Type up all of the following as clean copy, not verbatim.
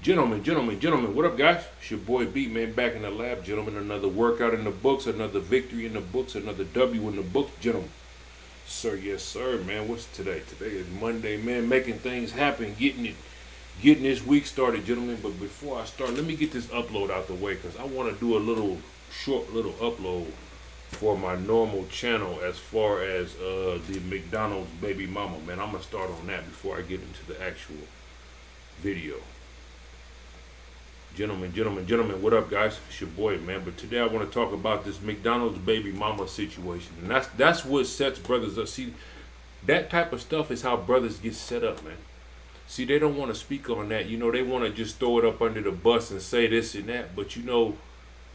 Gentlemen, what up, guys? It's your boy B, man, back in the lab, gentlemen. Another workout in the books, another victory in the books, another W in the books, gentlemen. Sir, yes, sir, man. What's today? Today is Monday, man. Making things happen, getting this week started, gentlemen. But before I start, let me get this upload out the way because I want to do a short little upload for my normal channel as far as the McDonald's baby mama, man. I'm gonna start on that before I get into the actual video. Gentlemen, what up, guys? It's your boy, man. But today I want to talk about this McDonald's baby mama situation, and that's what sets brothers up. See, that type of stuff is how brothers get set up, man. See, they don't want to speak on that. You know, they want to just throw it up under the bus and say this and that. But you know,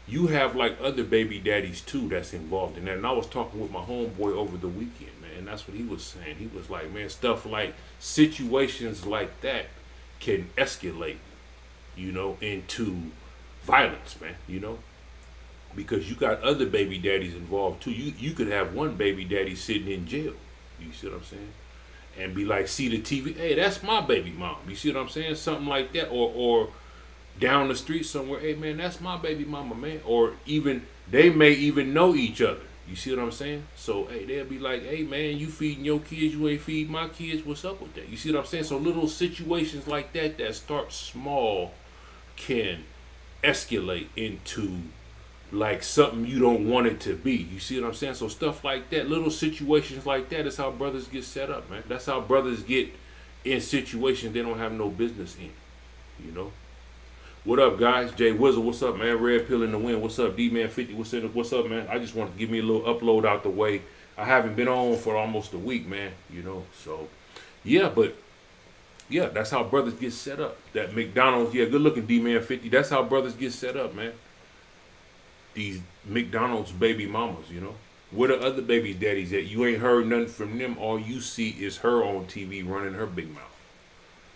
you have like other baby daddies too that's involved in that. And I was talking with my homeboy over the weekend, man. And that's what he was saying. He was like, man, stuff like situations like that can escalate, you know, into violence, man, you know, because you got other baby daddies involved too. You could have one baby daddy sitting in jail, you see what I'm saying, and be like, see the TV, hey, that's my baby mom, you see what I'm saying, something like that, or down the street somewhere, hey man, that's my baby mama, man, or even they may even know each other, you see what I'm saying. So hey, they'll be like, hey man, you feeding your kids, you ain't feeding my kids, what's up with that, you see what I'm saying. So little situations like that start small can escalate into like something you don't want it to be, you see what I'm saying. So stuff like that, little situations like that is how brothers get set up, man. That's how brothers get in situations they don't have no business in, you know. What up, guys? Jay Wizzle, what's up, man? Red Pill in the Wind, what's up? D-Man 50, what's up, man? I just want to give me a little upload out the way. I haven't been on for almost a week, man, you know. So yeah, but yeah, that's how brothers get set up. That McDonald's, yeah, good looking D-Man 50. That's how brothers get set up, man. These McDonald's baby mamas, you know. Where the other baby daddies at? You ain't heard nothing from them. All you see is her on TV running her big mouth.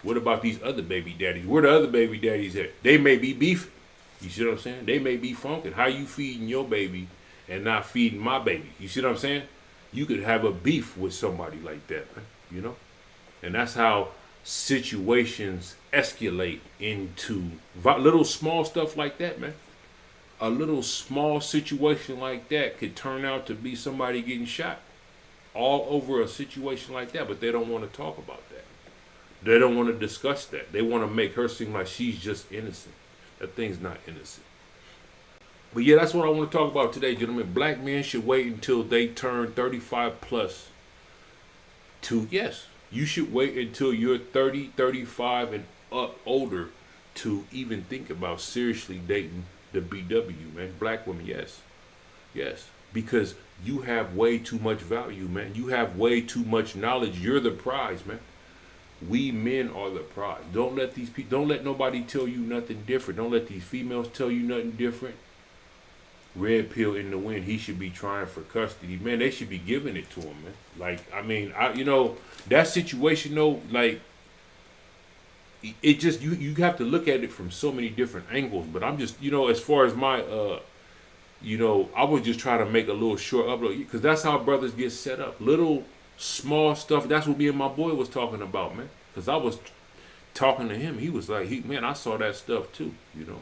What about these other baby daddies? Where the other baby daddies at? They may be beefing. You see what I'm saying? They may be funking. How you feeding your baby and not feeding my baby? You see what I'm saying? You could have a beef with somebody like that, man, you know. And that's how situations escalate into little small stuff like that, man. A little small situation like that could turn out to be somebody getting shot all over a situation like that, but they don't want to talk about that. They don't want to discuss that. They want to make her seem like she's just innocent. That thing's not innocent. But yeah, that's what I want to talk about today, gentlemen. Black men should wait until they turn 35 plus to, yes, you should wait until you're 30, 35 and up older to even think about seriously dating the BW, man. Black women, yes. Yes. Because you have way too much value, man. You have way too much knowledge. You're the prize, man. We men are the prize. Don't let these people, don't let nobody tell you nothing different. Don't let these females tell you nothing different. Red Pill in the Wind, he should be trying for custody. Man, they should be giving it to him, man. Like, I mean, you know, that situation though, like, it just, you have to look at it from so many different angles. But I'm just, you know, as far as my, you know, I was just trying to make a little short upload because that's how brothers get set up. Little small stuff. That's what me and my boy was talking about, man. Because I was talking to him. He was like, man, I saw that stuff too, you know.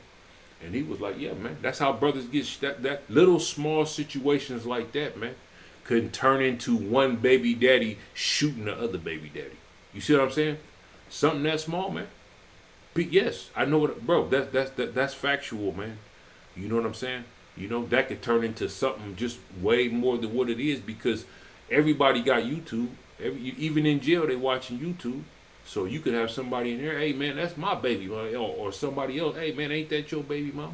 And he was like, yeah, man, that's how brothers get that little small situations like that, man, could turn into one baby daddy shooting the other baby daddy. You see what I'm saying? Something that small, man. But yes, I know what, bro. That's factual, man. You know what I'm saying? You know, that could turn into something just way more than what it is because everybody got YouTube. Even in jail, they watching YouTube. So you could have somebody in there, hey man, that's my baby, or somebody else, hey man, ain't that your baby mama?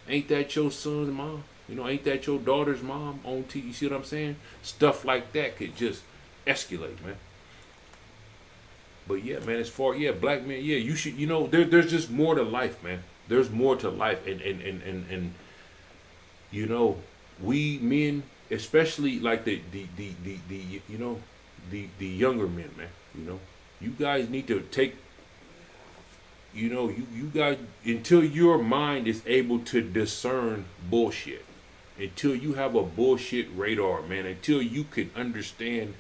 Ain't that your son's mom? You know, ain't that your daughter's mom on TV? You see what I'm saying? Stuff like that could just escalate, man. But yeah, man, as far, yeah, black men, yeah, you should, you know, there's just more to life, man. There's more to life, and you know, we men, especially like the you know, the younger men, man, you know. You guys need to take, you know, you guys, until your mind is able to discern bullshit, until you have a bullshit radar, man, until you can understand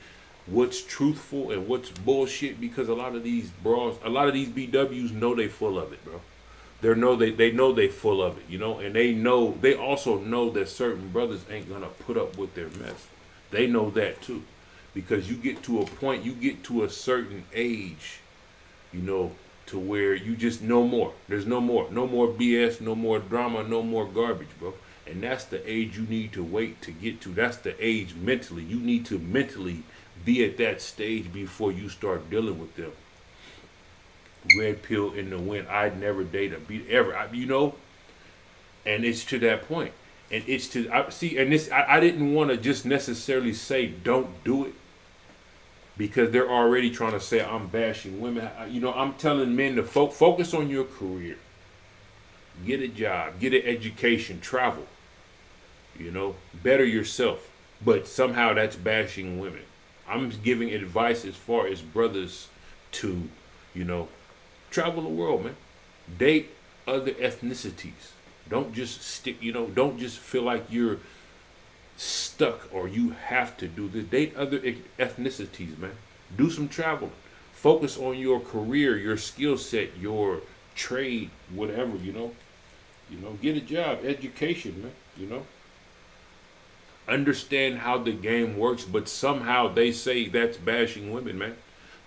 what's truthful and what's bullshit, because a lot of these bras, a lot of these BWs know they full of it, bro. They know they full of it, you know, and they also know that certain brothers ain't gonna put up with their mess. They know that too, because you get to a point, you get to a certain age, you know, to where you just no more. There's no more BS, no more drama, no more garbage, bro. And that's the age you need to wait to get to. That's the age mentally. You need to mentally be at that stage before you start dealing with them. Red pill in the wind. I'd never date a beat ever. You know, and it's to that point. And it's to see. And this, I didn't want to just necessarily say don't do it, because they're already trying to say I'm bashing women. You know, I'm telling men to focus on your career, get a job, get an education, travel. You know, better yourself. But somehow that's bashing women. I'm giving advice as far as brothers to, you know, travel the world, man. Date other ethnicities. Don't just stick, you know, don't just feel like you're stuck or you have to do this. Date other ethnicities, man. Do some traveling. Focus on your career, your skill set, your trade, whatever, you know. You know, get a job, education, man, you know. Understand how the game works, but somehow they say that's bashing women, man.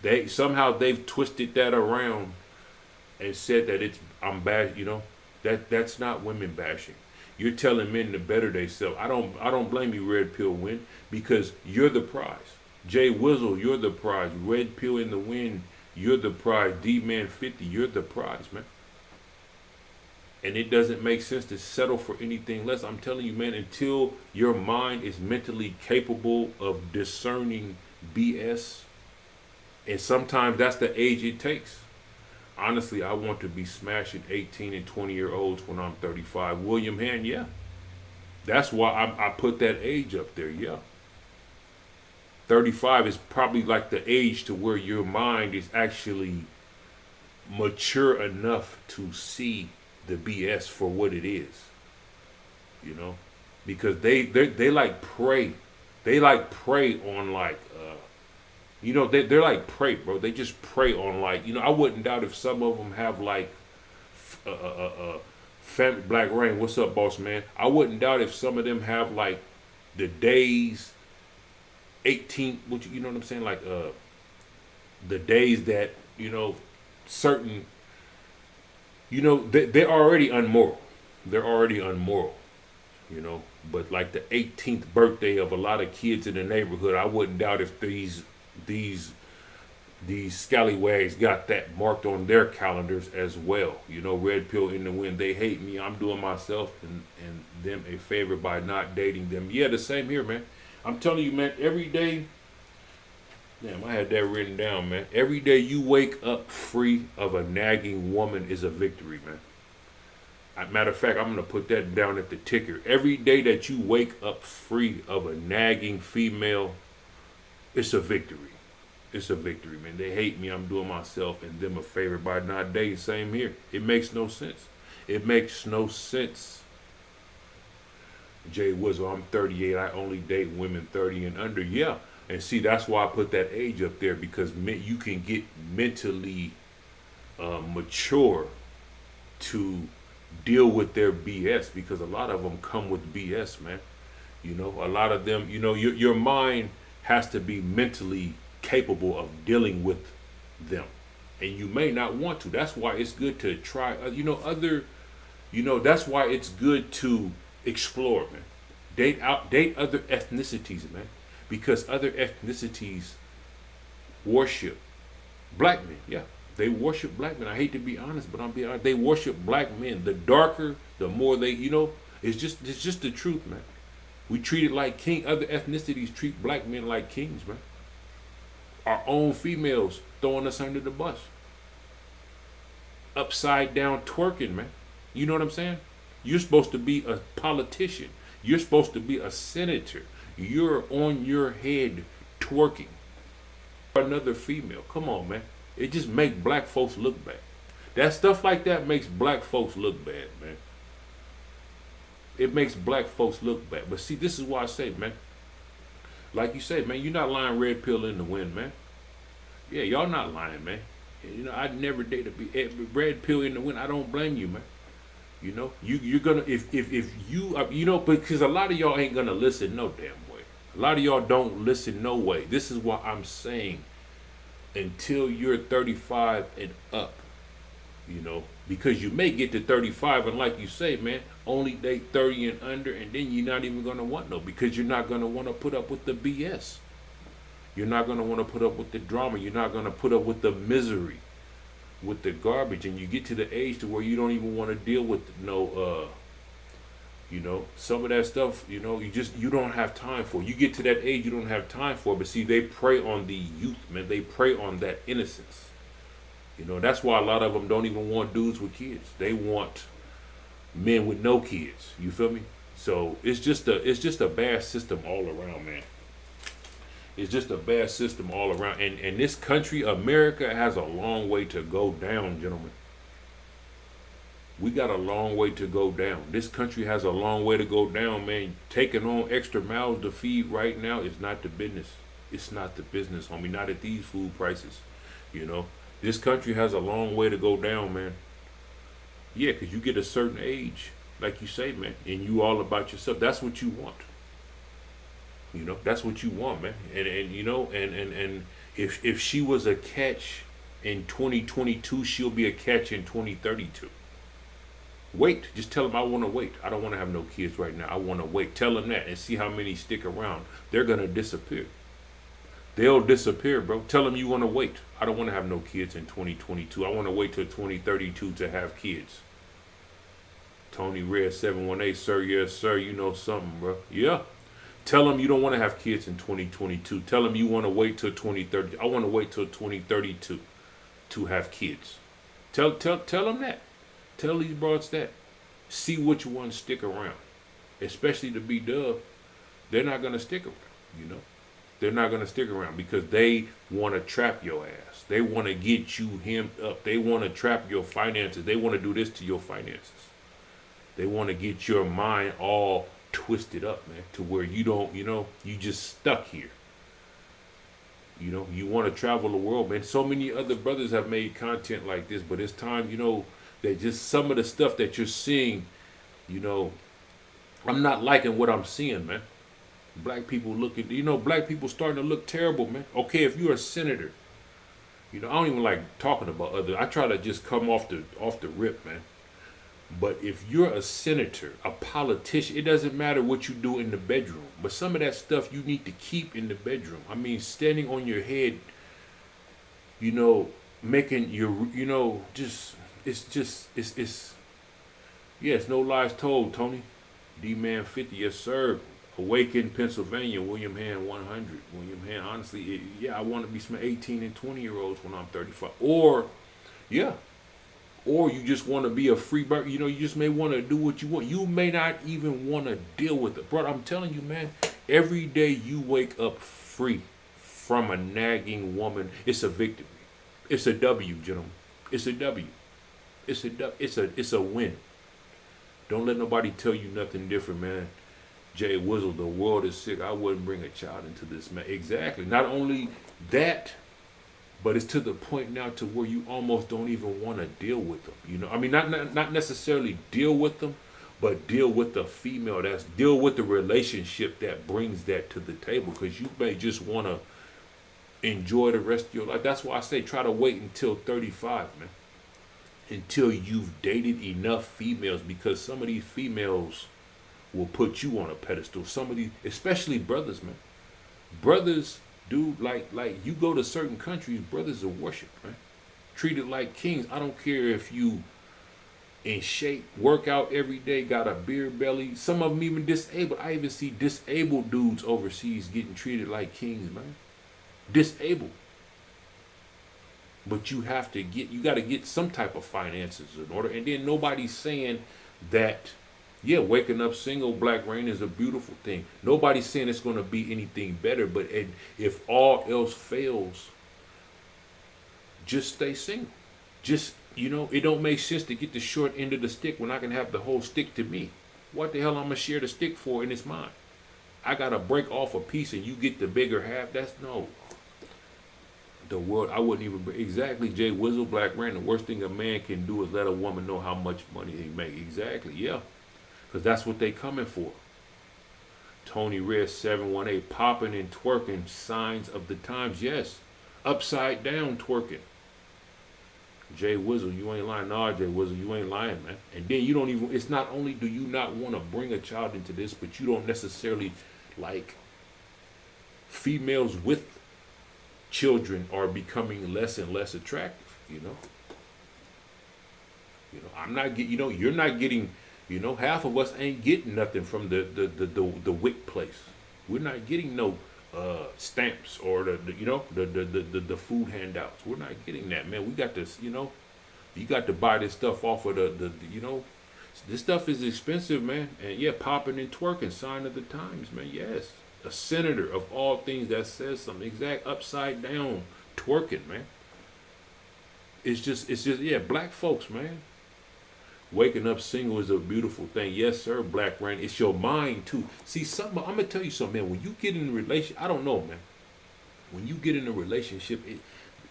They've twisted that around and said that I'm bash, you know. That's not women bashing. You're telling men to better themselves. I don't blame you, Red Pill Win, because you're the prize. Jay Wizzle, you're the prize. Red Pill in the Wind, you're the prize. D-Man 50, you're the prize, man. And it doesn't make sense to settle for anything less. I'm telling you, man, until your mind is mentally capable of discerning BS, and sometimes that's the age it takes. Honestly, I want to be smashing 18 and 20-year-olds when I'm 35. William Hand, yeah. That's why I put that age up there, yeah. 35 is probably like the age to where your mind is actually mature enough to see the BS for what it is, you know, because they like prey, on like, you know, they're like prey, bro. They just prey on like, you know, I wouldn't doubt if some of them have like, family, Black Rain, what's up, boss man? I wouldn't doubt if some of them have like the days, 18, you know what I'm saying, like the days that, you know, certain. You know, they're already unmoral. They're already unmoral, you know. But like the 18th birthday of a lot of kids in the neighborhood, I wouldn't doubt if these scallywags got that marked on their calendars as well. You know, Red Pill in the Wind, they hate me. I'm doing myself and them a favor by not dating them. Yeah, the same here, man. I'm telling you, man, every day. Damn, I had that written down, man. Every day you wake up free of a nagging woman is a victory, man. Matter of fact, I'm going to put that down at the ticker. Every day that you wake up free of a nagging female, it's a victory. It's a victory, man. They hate me. I'm doing myself and them a favor by not dating. Same here. It makes no sense. It makes no sense. Jay Wizzle, I'm 38. I only date women 30 and under. Yeah. And see, that's why I put that age up there, because you can get mentally mature to deal with their BS, because a lot of them come with BS, man. You know, a lot of them, you know, your mind has to be mentally capable of dealing with them. And you may not want to. That's why it's good to try, that's why it's good to explore, man. Date other ethnicities, man. Because other ethnicities worship black men. Yeah, they worship black men. I hate to be honest, but I'm being honest. They worship black men. The darker, the more they, you know, it's just the truth, man. We treat it like king. Other ethnicities treat black men like kings, man. Our own females throwing us under the bus. Upside down twerking, man. You know what I'm saying? You're supposed to be a politician. You're supposed to be a senator. You're on your head twerking. Another female. Come on, man. It just makes black folks look bad. That stuff like that makes black folks look bad, man. It makes black folks look bad. But see, this is why I say, man. Like you say, man, you're not lying, Red Pill in the Wind, man. Yeah, y'all not lying, man. You know, I'd never date a red pill in the wind. I don't blame you, man. You know, you're gonna if you you know, because a lot of y'all ain't gonna listen no damn way. A lot of y'all don't listen no way. This is why I'm saying until you're 35 and up, you know, because you may get to 35 and like you say, man, only date 30 and under, and then you're not even gonna want no, because you're not gonna want to put up with the BS. You're not gonna want to put up with the drama. You're not gonna put up with the misery, with the garbage, and you get to the age to where you don't even want to deal with no you know, some of that stuff, you know, you don't have time for. You get to that age you don't have time for. But see, they prey on the youth, man. They prey on that innocence. You know, that's why a lot of them don't even want dudes with kids. They want men with no kids. You feel me? So it's just a bad system all around, man. It's just a bad system all around. And this country, America, has a long way to go down, gentlemen. We got a long way to go down. This country has a long way to go down, man. Taking on extra mouths to feed right now is not the business. It's not the business, homie. Not at these food prices. You know, this country has a long way to go down, man. Yeah, because you get a certain age, like you say, man, and you all about yourself. That's what you want. You know, that's what you want, man. And you know, and if she was a catch in 2022, she'll be a catch in 2032. Wait, just tell them I want to wait. I don't want to have no kids right now. I want to wait. Tell them that and see how many stick around. They're going to disappear. They'll disappear, bro. Tell them you want to wait. I don't want to have no kids in 2022. I want to wait till 2032 to have kids. Tony Red 718, sir, yes, sir. You know something, bro. Yeah. Tell them you don't want to have kids in 2022. Tell them you want to wait till 2030. I want to wait till 2032 to have kids. Tell them that. Tell these broads that. See which ones stick around. Especially the B-Dub. They're not going to stick around, you know. They're not going to stick around because they want to trap your ass. They want to get you hemmed up. They want to trap your finances. They want to do this to your finances. They want to get your mind all twisted up, man, to where you don't, you know, you just stuck here. You know, you want to travel the world, man. So many other brothers have made content like this, but it's time, you know, that just some of the stuff that you're seeing, you know, I'm not liking what I'm seeing, man. Black people looking, you know, black people starting to look terrible, man. Okay, if you're a senator, you know, I don't even like talking about others. I try to just come off the rip, man. But if you're a senator, a politician, it doesn't matter what you do in the bedroom. But some of that stuff you need to keep in the bedroom. I mean, standing on your head, you know, making your, you know, just, it's yeah, it's no lies told, Tony. D-Man 50, yes, sir. Awaken, Pennsylvania, William Hand 100. William Hand, honestly, yeah, I want to be some 18 and 20-year-olds when I'm 35. Or, yeah. Or you just want to be a free bird. You know, you just may want to do what you want. You may not even want to deal with it. Bro, I'm telling you, man, every day you wake up free from a nagging woman, it's a victory. It's a W, gentlemen. It's a W. It's a win. Don't let nobody tell you nothing different, man. Jay Wizzle, the world is sick. I wouldn't bring a child into this, man. Exactly. Not only that, but it's to the point now to where you almost don't even want to deal with them. You know, I mean, not necessarily deal with them, but deal with the female. Deal with the relationship that brings that to the table. Because you may just want to enjoy the rest of your life. That's why I say try to wait until 35, man. Until you've dated enough females, because some of these females will put you on a pedestal. Some of these, especially brothers, man. Brothers, dude, like you go to certain countries, brothers are worship, right? Treated like kings. I don't care if you in shape, work out every day, got a beer belly. Some of them even disabled. I even see disabled dudes overseas getting treated like kings, man. Disabled. But you got to get some type of finances in order. And then nobody's saying that, yeah, waking up single, Black Rain, is a beautiful thing. Nobody's saying it's going to be anything better. But if all else fails, just stay single. Just, you know, it don't make sense to get the short end of the stick when I can have the whole stick to me. What the hell I'm going to share the stick for and it's mine? I got to break off a piece and you get the bigger half. That's no. The world, I wouldn't even exactly. Jay Wizzle, Black Rain. The worst thing a man can do is let a woman know how much money he make. Exactly, yeah, because that's what they coming for. Tony Red 718 popping and twerking, signs of the times. Yes, upside down twerking. Jay Wizzle, you ain't lying. Nah, Jay Wizzle, you ain't lying, man. And then you don't even. It's not only do you not want to bring a child into this, but you don't necessarily like females with children are becoming less and less attractive. I'm not getting. You're not getting. Half of us ain't getting nothing from the WIC place. We're not getting no stamps or the food handouts. We're not getting that, man. We got this. You got to buy this stuff off of this stuff is expensive, man. And yeah, popping and twerking, sign of the times, man. Yes, a senator of all things that says something exact upside down twerking, man. It's just yeah, black folks, man. Waking up single is a beautiful thing. Yes, sir, Black Rain. It's your mind, too. See, I'm going to tell you something, man. When you get in a relationship, I don't know, man. When you get in a relationship,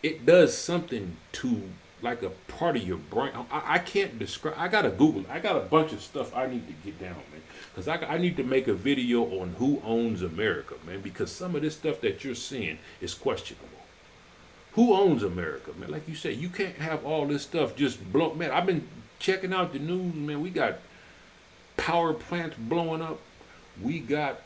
it does something to, like, a part of your brain. I can't describe. I got to Google. I got a bunch of stuff I need to get down, man. Because I need to make a video on who owns America, man. Because some of this stuff that you're seeing is questionable. Who owns America, man? Like you said, you can't have all this stuff just blow. Man, I've been checking out the news, man. We got power plants blowing up. We got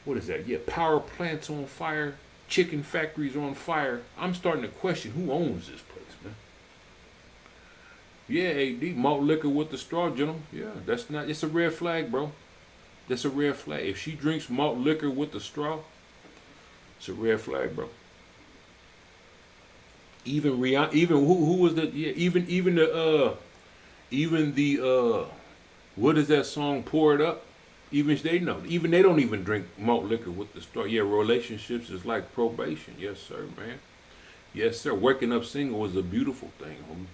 what is that? Yeah, power plants on fire, chicken factories on fire. I'm starting to question who owns this place, man. Yeah, AD, malt liquor with the straw, gentlemen. Yeah, that's not. It's a red flag, bro. That's a red flag. If she drinks malt liquor with the straw, it's a red flag, bro. Even Rihanna, even who was the even the what is that song? Pour It Up. Even they know. Even they don't even drink malt liquor with the straw. Yeah, relationships is like probation. Yes, sir, man. Yes, sir. Waking up single is a beautiful thing, homie.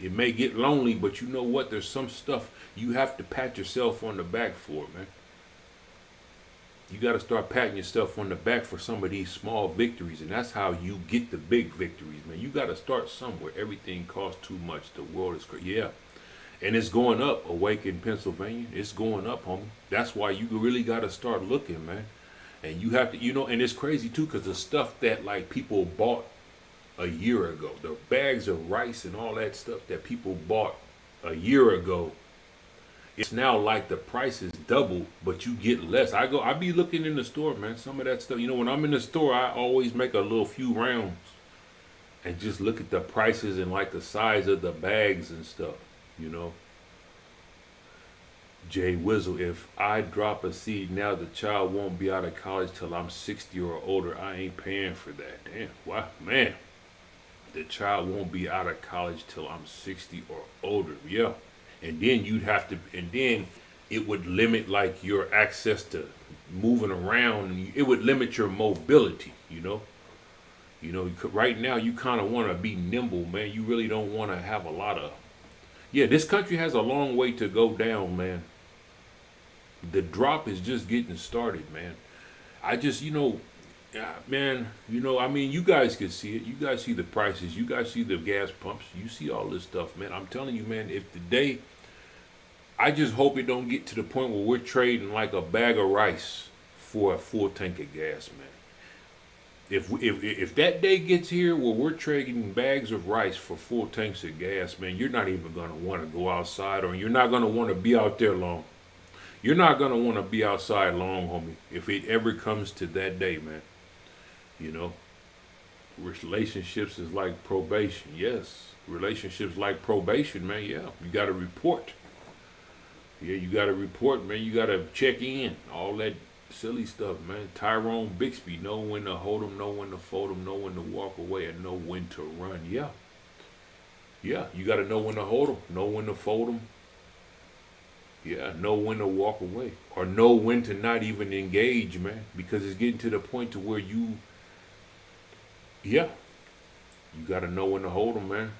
It may get lonely, but you know what? There's some stuff you have to pat yourself on the back for, man. You got to start patting yourself on the back for some of these small victories, and that's how you get the big victories, man. You got to start somewhere. Everything costs too much. The world is crazy. Yeah, and it's going up. Awake in Pennsylvania, it's going up, homie. That's why you really got to start looking, man. And you have to, and it's crazy too, because the stuff that like people bought a year ago, the bags of rice and all that stuff that people bought a year ago. It's now like the price is double, but you get less. I be looking in the store, man. Some of that stuff, when I'm in the store, I always make a little few rounds and just look at the prices and like the size of the bags and stuff, Jay Wizzle, if I drop a seed now, the child won't be out of college till I'm 60 or older. I ain't paying for that. Damn, wow, man. The child won't be out of college till I'm 60 or older. Yeah. And then then it would limit like your access to moving around. It would limit your mobility, right now you kind of want to be nimble, man. You really don't want to have a lot of, this country has a long way to go down, man. The drop is just getting started, man. I just, man, I mean, you guys can see it. You guys see the prices. You guys see the gas pumps. You see all this stuff, man. I'm telling you, man, I just hope it don't get to the point where we're trading like a bag of rice for a full tank of gas, man. If that day gets here where we're trading bags of rice for full tanks of gas, man, you're not even going to want to go outside, or you're not going to want to be out there long. You're not going to want to be outside long, homie, if it ever comes to that day, man. Relationships is like probation. Yes, relationships like probation, man. Yeah, you got to report. Yeah, you got to report, man. You got to check in. All that silly stuff, man. Tyrone Bixby, know when to hold them, know when to fold them, know when to walk away, and know when to run. Yeah. Yeah, you got to know when to hold them, know when to fold them. Yeah, know when to walk away. Or know when to not even engage, man. Because it's getting to the point to where you got to know when to hold them, man.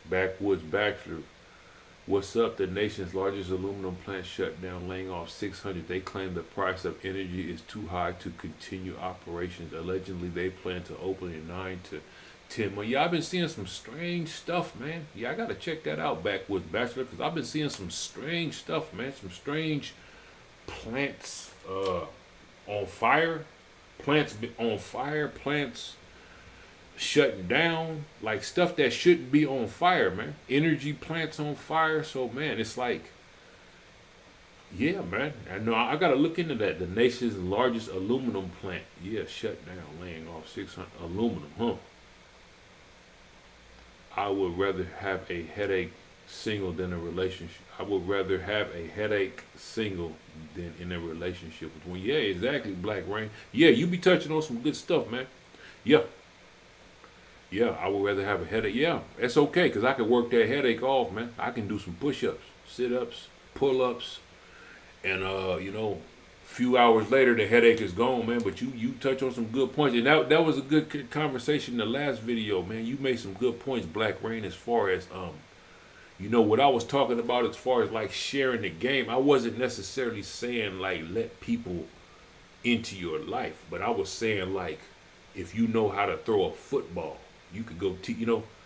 Backwoods Bachelor. What's up? The nation's largest aluminum plant shut down, laying off 600. They claim the price of energy is too high to continue operations. Allegedly, they plan to open in 9 to 10 months. Yeah, I've been seeing some strange stuff, man. Yeah, I got to check that out back with Bachelor, because I've been seeing some strange stuff, man. Some strange plants on fire. Plants on fire. Plants shutting down, like stuff that shouldn't be on fire, man. Energy plants on fire. So man, it's like, yeah, man. I know I gotta look into that. The nation's largest aluminum plant, yeah, shut down, laying off 600 aluminum, huh? I would rather have a headache single than a relationship. I would rather have a headache single than in a relationship with one. Yeah, exactly, Black Rain. Yeah, you be touching on some good stuff, man. Yeah. Yeah, I would rather have a headache. Yeah, that's okay, because I can work that headache off, man. I can do some push-ups, sit-ups, pull-ups, and, a few hours later, the headache is gone, man. But you touch on some good points. And that was a good conversation in the last video, man. You made some good points, Black Rain, as far as, what I was talking about as far as, like, sharing the game. I wasn't necessarily saying, like, let people into your life. But I was saying, like, if you know how to throw a football, you could go,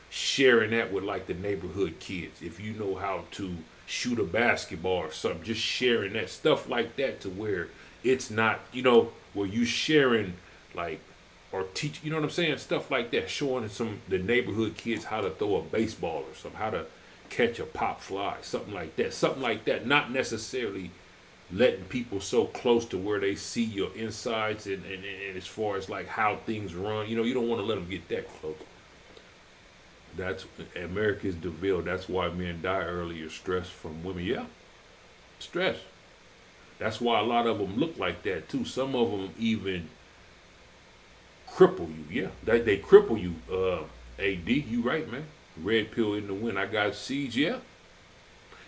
sharing that with like the neighborhood kids. If you know how to shoot a basketball or something, just sharing that stuff like that to where it's not, where you sharing like, or teach, you know what I'm saying? Stuff like that, showing the neighborhood kids how to throw a baseball or something, how to catch a pop fly, something like that. Something like that, not necessarily letting people so close to where they see your insides and as far as like how things run, you don't want to let them get that close. That's America's DeVille. That's why men die earlier. Stress from women. Yeah, stress. That's why a lot of them look like that too. Some of them even cripple you. Yeah, they cripple you. AD, you right, man. Red pill in the wind. I got seeds. Yeah,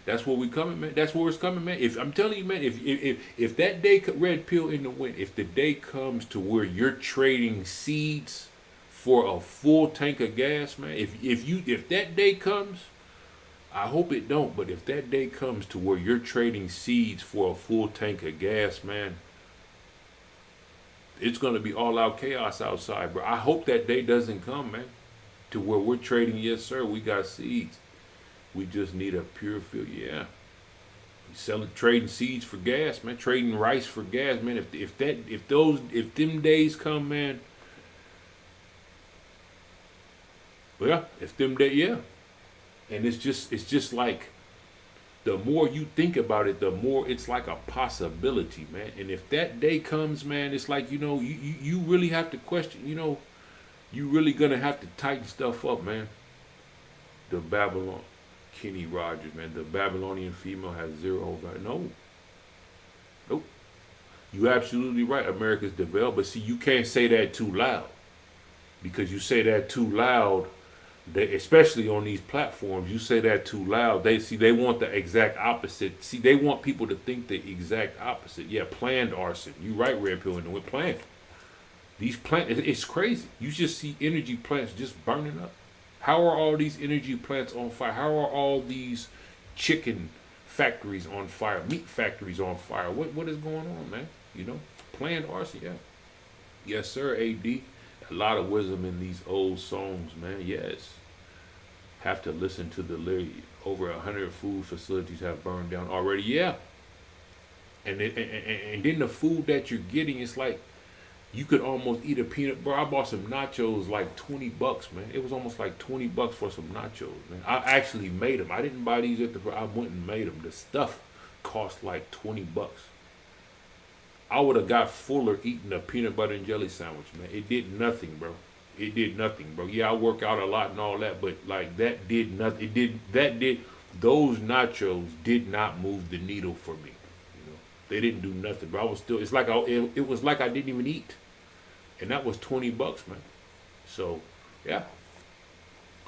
that's where we coming, man. That's where it's coming, man. If I'm telling you, man, if that day, red pill in the wind, if the day comes to where you're trading seeds for a full tank of gas, man. If that day comes, I hope it don't, but if that day comes to where you're trading seeds for a full tank of gas, man, it's gonna be all out chaos outside, bro. I hope that day doesn't come, man. To where we're trading, yes sir, we got seeds. We just need a pure field, yeah. Trading seeds for gas, man. Trading rice for gas, man. If them days come, man. Yeah, yeah. And it's just like the more you think about it, the more it's like a possibility, man. And if that day comes, man, it's like, you really have to question, you really gonna have to tighten stuff up, man. The Babylon, Kenny Rogers, man. The Babylonian female has zero value. No. Nope. You absolutely right. America's developed, but see, you can't say that too loud. Because you say that too loud, especially on these platforms, you say that too loud. They want the exact opposite. See, they want people to think the exact opposite. Yeah, planned arson. You right, Red Pill, and with planned. These plants, it's crazy. You just see energy plants just burning up. How are all these energy plants on fire? How are all these chicken factories on fire, meat factories on fire? What is going on, man? Planned arson, yeah. Yes, sir, AD. A lot of wisdom in these old songs, man. Yes. Have to listen to the lyric. Over 100 food facilities have burned down already. Yeah. And then the food that you're getting, it's like you could almost eat a peanut. Bro, I bought some nachos like $20, man. It was almost like $20 for some nachos, man. I actually made them. I didn't buy these I went and made them. The stuff cost like $20. I would have got fuller eating a peanut butter and jelly sandwich, man. It did nothing, bro. It did nothing, bro. Yeah, I work out a lot and all that, but like that did nothing. Those nachos did not move the needle for me. They didn't do nothing, bro. I was still, it was like I didn't even eat. And that was $20, man. So, yeah.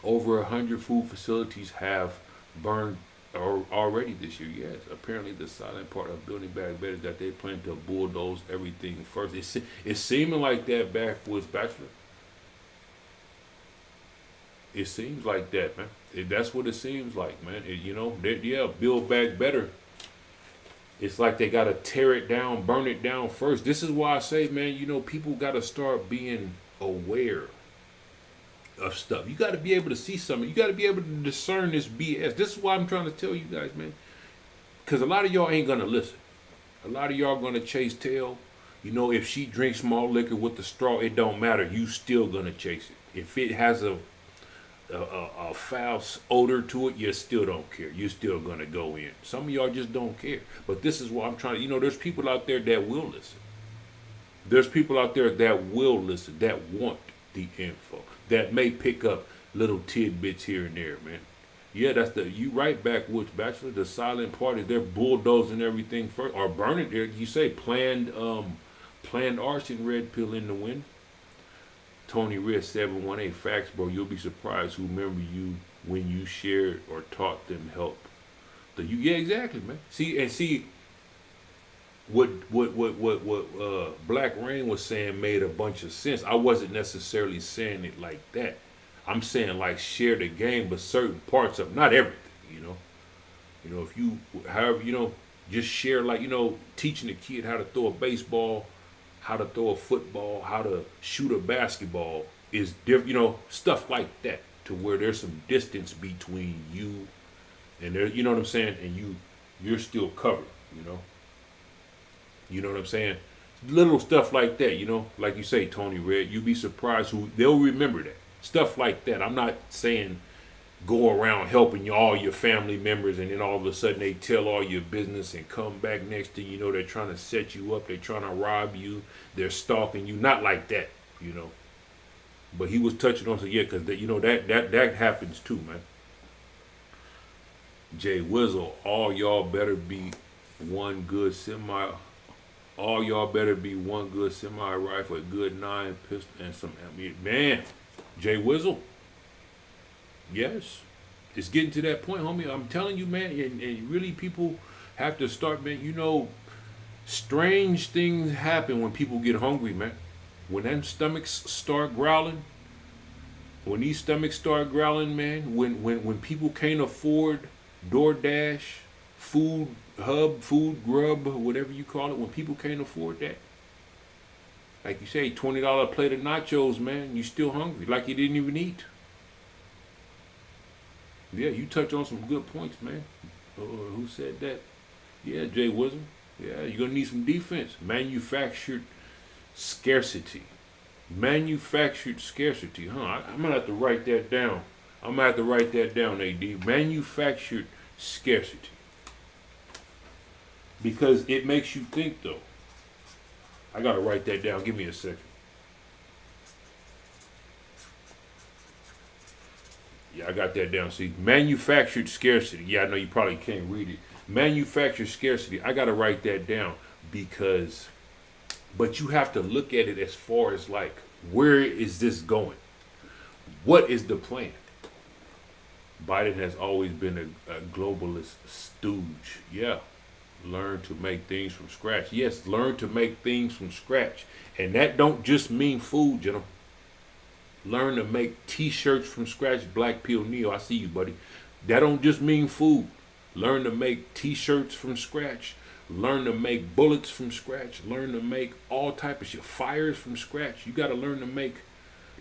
Over 100 food facilities have burned already this year, yes. Apparently the silent part of building back better is that they plan to bulldoze everything first. It's seeming like that backwoods Bachelor. It seems like that, man. That's what it seems like, man. Yeah, build back better. It's like they gotta tear it down, burn it down first. This is why I say, man, people gotta start being aware of stuff. You gotta be able to see something. You gotta be able to discern this BS. This is why I'm trying to tell you guys, man. Because a lot of y'all ain't gonna listen. A lot of y'all gonna chase tail. If she drinks small liquor with the straw, it don't matter. You still gonna chase it. If it has a foul odor to it, you still don't care. You're still gonna go in. Some of y'all just don't care. But this is what I'm trying to. There's people out there that will listen. There's people out there that will listen, that want the info, that may pick up little tidbits here and there, man. Yeah, you right backwoods, Bachelor. The silent party, they're bulldozing everything first or burning there. You say planned arson, red pill in the wind. Tony Red 718 facts, bro. You'll be surprised who remember you when you shared or taught them help. Yeah, exactly, man. See what Black Rain was saying made a bunch of sense. I wasn't necessarily saying it like that. I'm saying like share the game, but certain parts of not everything, if you however, just share like, teaching a kid how to throw a baseball, how to throw a football, how to shoot a basketball is different, stuff like that, to where there's some distance between you and there, you know what I'm saying, and you're still covered, you know what I'm saying? Little stuff like that, like you say, Tony Red, you'd be surprised who they'll remember that. Stuff like that. I'm not saying go around helping all your family members and then all of a sudden they tell all your business and come back next to they're trying to set you up, they're trying to rob you, they're stalking you. Not like that, But he was touching on, so yeah, because that happens too, man. Jay Wizzle, all y'all better be one good semi rifle, a good 9 pistol, and some man. Jay Wizzle. Yes. It's getting to that point, homie. I'm telling you, man, and really people have to start, man, strange things happen when people get hungry, man. When them stomachs start growling, man, when people can't afford DoorDash, Food Hub, Food Grub, whatever you call it, when people can't afford that, like you say, $20 plate of nachos, man, you still hungry, like you didn't even eat. Yeah, you touch on some good points, man. Who said that? Yeah, Jay Wisdom. Yeah, you're going to need some defense. Manufactured scarcity, huh? I'm going to have to write that down. AD. Manufactured scarcity. Because it makes you think, though. I got to write that down. Give me a second. Yeah, I got that down. See, manufactured scarcity. Yeah, I know you probably can't read it. Manufactured scarcity. I got to write that down but you have to look at it as far as like, where is this going? What is the plan? Biden has always been a globalist stooge. Yeah. Learn to make things from scratch. Yes, learn to make things from scratch. And that don't just mean food, gentlemen. Learn to make t-shirts from scratch. Black Pill Neo, I see you, buddy. That don't just mean food. Learn to make t-shirts from scratch. Learn to make bullets from scratch. Learn to make all type of shit. Fires from scratch. You got to learn to make.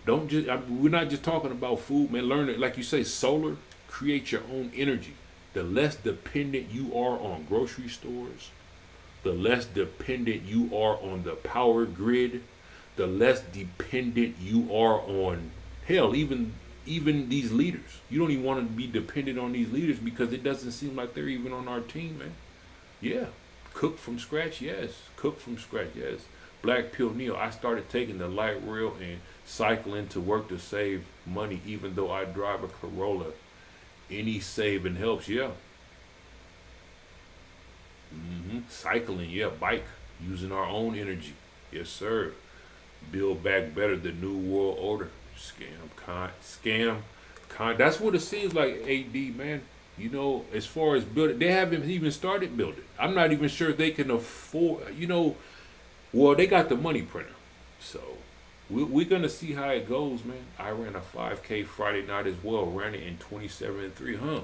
We're not just talking about food, man. Learn it, like you say, solar. Create your own energy. The less dependent you are on grocery stores, the less dependent you are on the power grid, the less dependent you are on, hell, even these leaders. You don't even want to be dependent on these leaders because it doesn't seem like they're even on our team, man. Yeah. Cook from scratch, yes. Black Pill Neo, I started taking the light rail and cycling to work to save money even though I drive a Corolla. Any saving helps, yeah. Cycling, yeah. Bike, using our own energy, yes, sir. Build back better, the new world order. Scam. That's what it seems like, AD, man. As far as building, they haven't even started building. I'm not even sure they can afford, well, they got the money printer. So, We're gonna see how it goes, man. I ran a 5K Friday night as well. Ran it in 27.3, huh?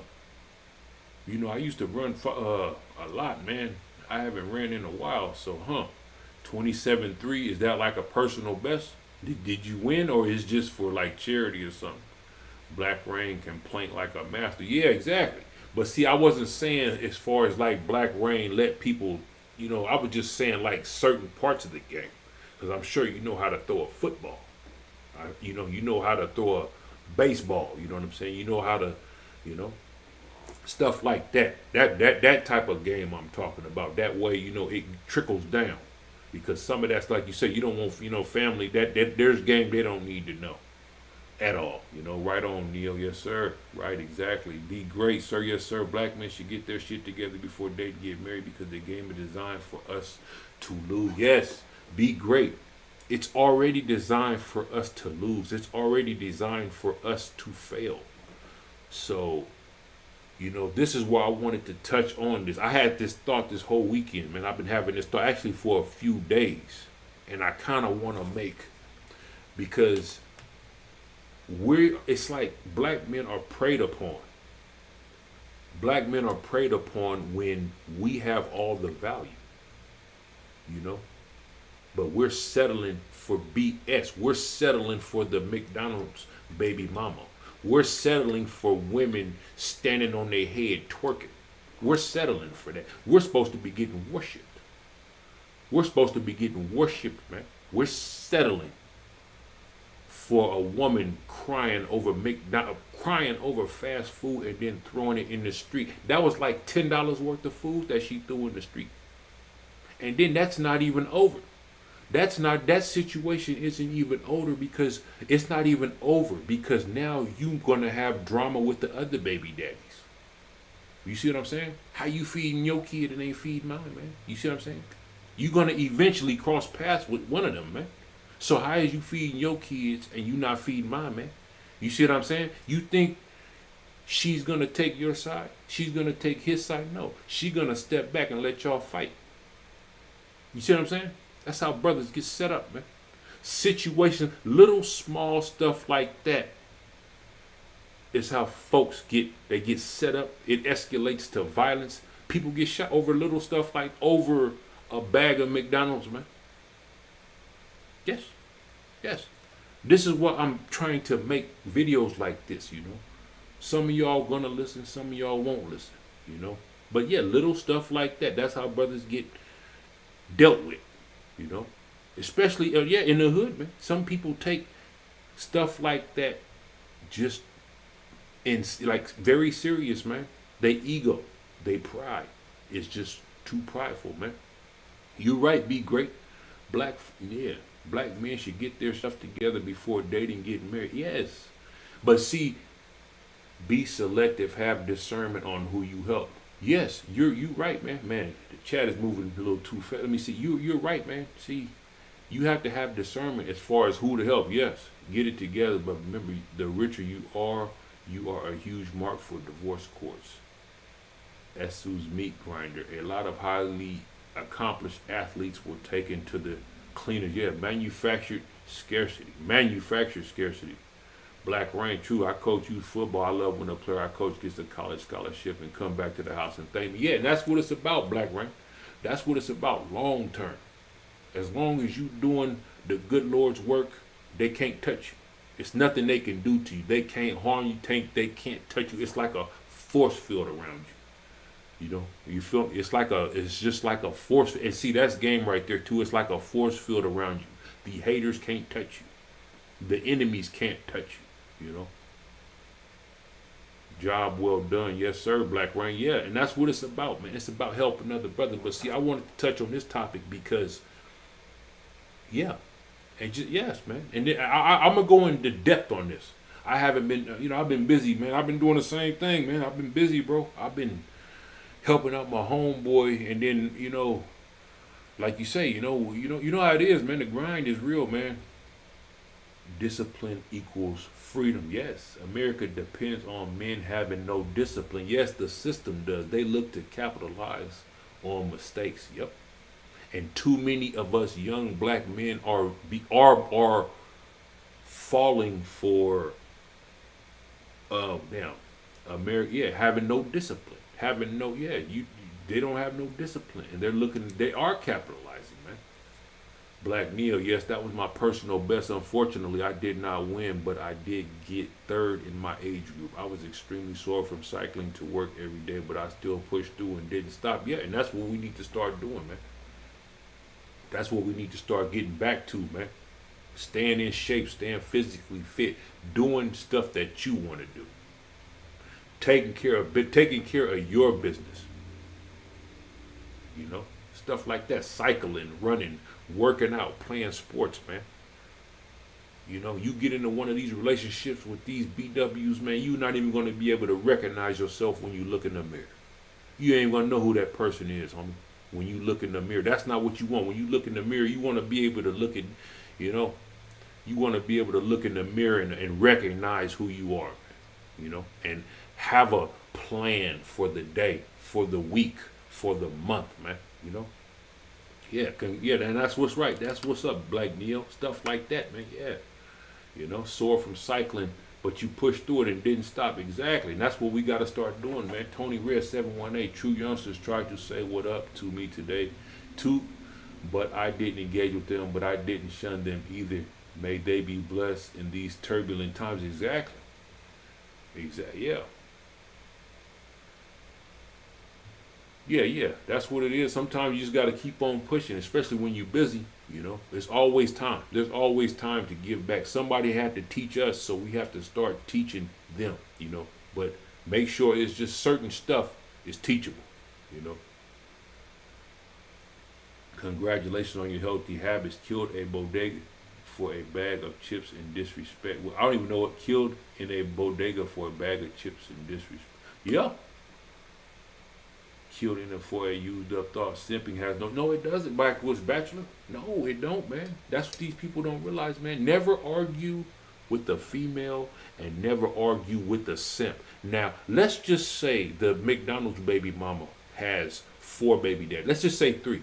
You know, I used to run a lot, man. I haven't ran in a while, so 27.3, is that like a personal best? Did you win, or is just for like charity or something? Black Rain can plank like a master. Yeah, exactly. But see, I wasn't saying as far as like Black Rain let people, I was just saying like certain parts of the game. Because I'm sure you know how to throw a football. You know how to throw a baseball. You know what I'm saying? You know how to, you know, stuff like that. That type of game I'm talking about. That way, it trickles down. Because some of that's like you said, you don't want, family. That there's game they don't need to know at all. Right on, Neil. Yes, sir. Right, exactly. Be great, sir. Yes, sir. Black men should get their shit together before they get married because the game is designed for us to lose. Yes, be great. It's already designed for us to lose. It's already designed for us to fail. So, this is why I wanted to touch on this. I had this thought this whole weekend, man. I've been having this thought actually for a few days. And I kind of want to make, because it's like black men are preyed upon. Black men are preyed upon when we have all the value, but we're settling for BS. We're settling for the McDonald's baby mama. We're settling for women standing on their head twerking. We're settling for that. We're supposed to be getting worshipped. We're supposed to be getting worshipped, man. We're settling for a woman crying over fast food and then throwing it in the street. That was like $10 worth of food that she threw in the street. And then that's not even over. That situation isn't even over because it's not even over because now you're gonna have drama with the other baby daddies. You see what I'm saying? How you feeding your kid and ain't feeding mine, man? You see what I'm saying? You're gonna eventually cross paths with one of them, man. So how is you feeding your kids and you not feeding mine, man? You see what I'm saying? You think she's gonna take your side? She's gonna take his side? No. She's gonna step back and let y'all fight. You see what I'm saying? That's how brothers get set up, man. Situation, little small stuff like that is how folks get set up. It escalates to violence. People get shot over little stuff like over a bag of McDonald's, man. Yes. Yes. This is what I'm trying to make videos like this, Some of y'all gonna listen, some of y'all won't listen, But yeah, little stuff like that. That's how brothers get dealt with, Especially, in the hood, man. Some people take stuff like that just like very serious, man. They ego, they pride is just too prideful, man. You right, be great. Black men should get their stuff together before dating, getting married. Yes. But see, be selective, have discernment on who you help. Yes, you're right, man. Man, the chat is moving a little too fast. Let me see. You're right, man. See, you have to have discernment as far as who to help. Yes, get it together. But remember, the richer you are a huge mark for divorce courts. Esu's meat grinder. A lot of highly accomplished athletes were taken to the cleaners. Yeah, manufactured scarcity. Black Rain, true. I coach youth football. I love when a player I coach gets a college scholarship and come back to the house and thank me. Yeah, and that's what it's about, Black Rain. That's what it's about, long term. As long as you doing the good Lord's work, they can't touch you. It's nothing they can do to you. They can't harm you. They can't touch you. It's like a force field around you. You feel? It's just like a force. And see, that's game right there too. It's like a force field around you. The haters can't touch you. The enemies can't touch you. Job well done. Yes, sir, Black Rain. Yeah, and that's what it's about, man. It's about helping other brothers. But see, I wanted to touch on this topic because, yeah, and just, yes, man. And then I'm going to go into depth on this. I haven't been, I've been busy, man. I've been doing the same thing, man. I've been busy, bro. I've been helping out my homeboy. And then, like you say, you know how it is, man. The grind is real, man. Discipline equals freedom. Yes, America depends on men having no discipline. Yes, the system does. They look to capitalize on mistakes. Yep. And too many of us young black men are falling for now America, yeah, having no discipline, having no, yeah, they don't have no discipline, and they are capitalizing, man. Black Neil, yes, that was my personal best. Unfortunately, I did not win, but I did get third in my age group. I was extremely sore from cycling to work every day, but I still pushed through and didn't stop. Yeah, and that's what we need to start doing, man. That's what we need to start getting back to, man. Staying in shape, staying physically fit, doing stuff that you want to do. Taking care of your business. You know, stuff like that. Cycling, running, working out, playing sports, man. You know, you get into one of these relationships with these BWs, man, you're not even going to be able to recognize yourself when you look in the mirror. You ain't going to know who that person is, homie. When you look in the mirror, that's not what you want. When you look in the mirror, you want to be able to look at, you know, you want to be able to look in the mirror and recognize who you are, you know, and have a plan for the day, for the week, for the month, man, you know. Yeah, and that's what's right. That's what's up, Black Neil. Stuff like that, man, yeah. You know, sore from cycling, but you pushed through it and didn't stop. Exactly, and that's what we got to start doing, man. Tony Red 718, true youngsters tried to say what up to me today, too, but I didn't engage with them, but I didn't shun them either. May they be blessed in these turbulent times. Exactly. Yeah. Yeah. That's what it is. Sometimes you just got to keep on pushing, especially when you're busy. You know, there's always time. There's always time to give back. Somebody had to teach us, so we have to start teaching them, you know. But make sure it's just certain stuff is teachable, you know. Congratulations on your healthy habits. Killed a bodega for a bag of chips in disrespect. Well, I don't even know what killed in a bodega for a bag of chips in disrespect. Yeah. Killed in it for a used up thought. Simping has no, it doesn't. Backwards bachelor. No, it don't, man. That's what these people don't realize, man. Never argue with the female and never argue with the simp. Now, let's just say the McDonald's baby mama has 4 baby daddies. Let's just say 3.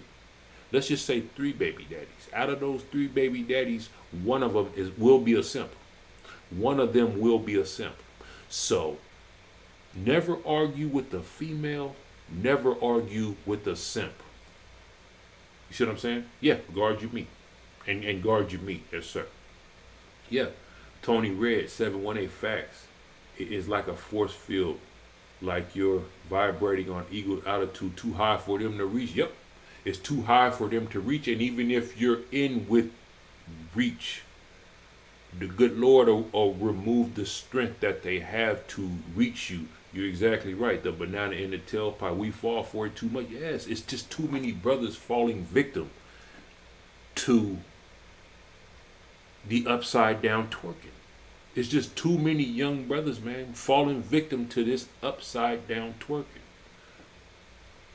Let's just say 3 baby daddies. Out of those 3 baby daddies, one of them will be a simp. One of them will be a simp. So, never argue with the female. Never argue with the simp. You see what I'm saying? Yeah, guard your meat. And guard your meat. Yes, sir. Yeah. Tony Red, 718 facts. It is like a force field. Like you're vibrating on eagle altitude too high for them to reach. Yep. It's too high for them to reach. And even if you're in with reach, the good Lord will remove the strength that they have to reach you. You're exactly right. The banana in the tailpipe, we fall for it too much. Yes, it's just too many brothers falling victim to the upside down twerking. It's just too many young brothers, man, falling victim to this upside down twerking.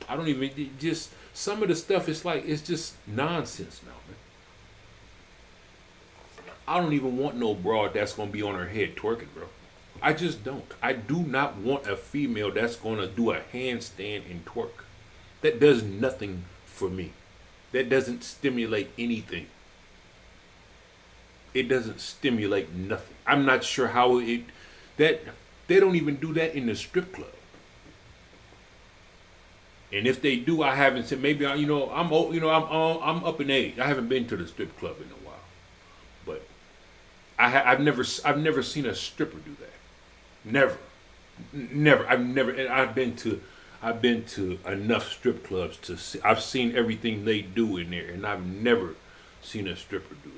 I don't even, just some of the stuff, it's just nonsense now, man. I don't even want no broad that's going to be on her head twerking, bro. I just don't. I do not want a female that's going to do a handstand and twerk. That does nothing for me. That doesn't stimulate anything. It doesn't stimulate nothing. I'm not sure how that they don't even do that in the strip club. And if they do, I haven't seen. Maybe I'm old. I'm up in age. I haven't been to the strip club in a while, but I've never seen a stripper do that. Never. And I've been to enough strip clubs to see. I've seen everything they do in there, and I've never seen a stripper do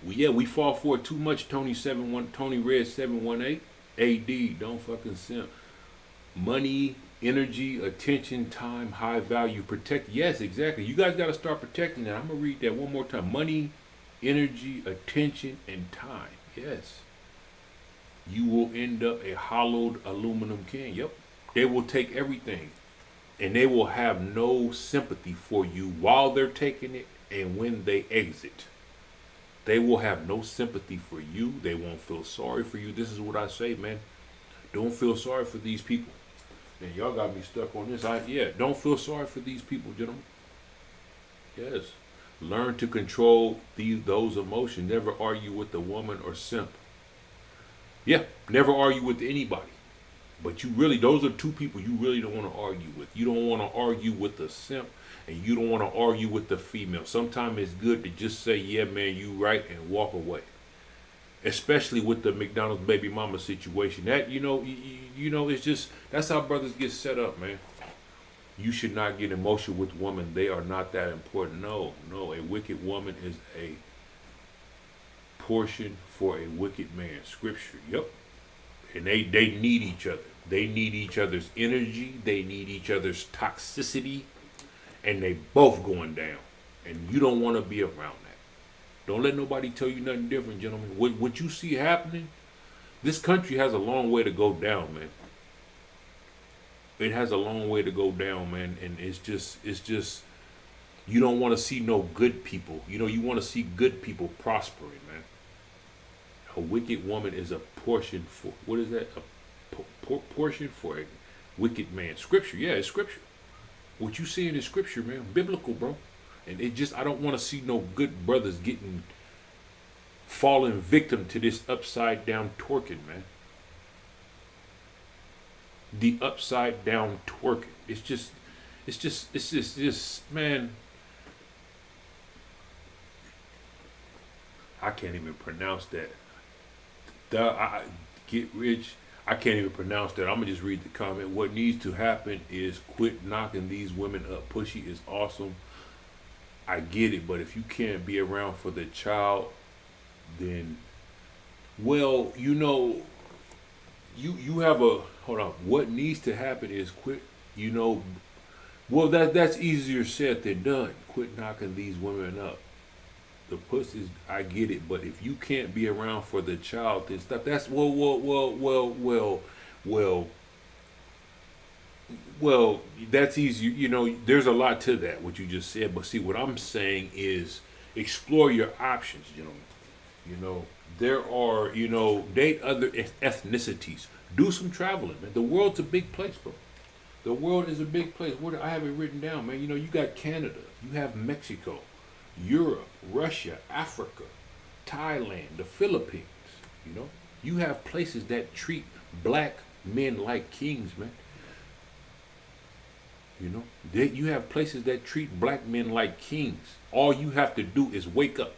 that. We fall for it too much. Tony Red 718. AD, don't fucking simp. Money, energy, attention, time, high value, protect. Yes, exactly. You guys got to start protecting that. I'm gonna read that one more time. Money, energy, attention, and time. Yes. You will end up a hollowed aluminum can. Yep. They will take everything, and they will have no sympathy for you while they're taking it and when they exit. They will have no sympathy for you. They won't feel sorry for you. This is what I say, man. Don't feel sorry for these people. Man, y'all got me stuck on this. Don't feel sorry for these people, gentlemen. Yes. Learn to control those emotions. Never argue with a woman or simp. Yeah, never argue with anybody. But you really, those are two people you really don't want to argue with. You don't want to argue with the simp, and you don't want to argue with the female. Sometimes it's good to just say, yeah, man, you right, and walk away. Especially with the McDonald's baby mama situation. That, it's just, that's how brothers get set up, man. You should not get emotional with women. They are not that important. No, a wicked woman is a portion for a wicked man. Scripture, yep. And they need each other. They need each other's energy. They need each other's toxicity. And they both going down. And you don't want to be around that. Don't let nobody tell you nothing different, gentlemen. What you see happening, this country has a long way to go down, man. It has a long way to go down, man. And it's just, you don't want to see no good people. You want to see good people prospering, man. A wicked woman is a portion for, what is that? A portion for a wicked man. Scripture, yeah, it's scripture. What you seeing is scripture, man. Biblical, bro. And it just, I don't want to see no good brothers falling victim to this upside down twerking, man. The upside down twerking. It's just, man. I can't even pronounce that. Get rich. I can't even pronounce that. I'm gonna just read the comment. What needs to happen is quit knocking these women up. Pushy is awesome. I get it, but if you can't be around for the child, then, well, you have a, hold on. What needs to happen is quit. Well, that's easier said than done. Quit knocking these women up. The pussies, I get it, but if you can't be around for the child, then stuff. That's well. That's easy. There's a lot to that what you just said. But see, what I'm saying is explore your options, gentlemen. There are, date other ethnicities. Do some traveling, man. The world's a big place, bro. The world is a big place. I have it written down, man. You got Canada. You have Mexico. Europe, Russia, Africa, Thailand, the Philippines. You have places that treat black men like kings, man. You have places that treat black men like kings. All you have to do is wake up.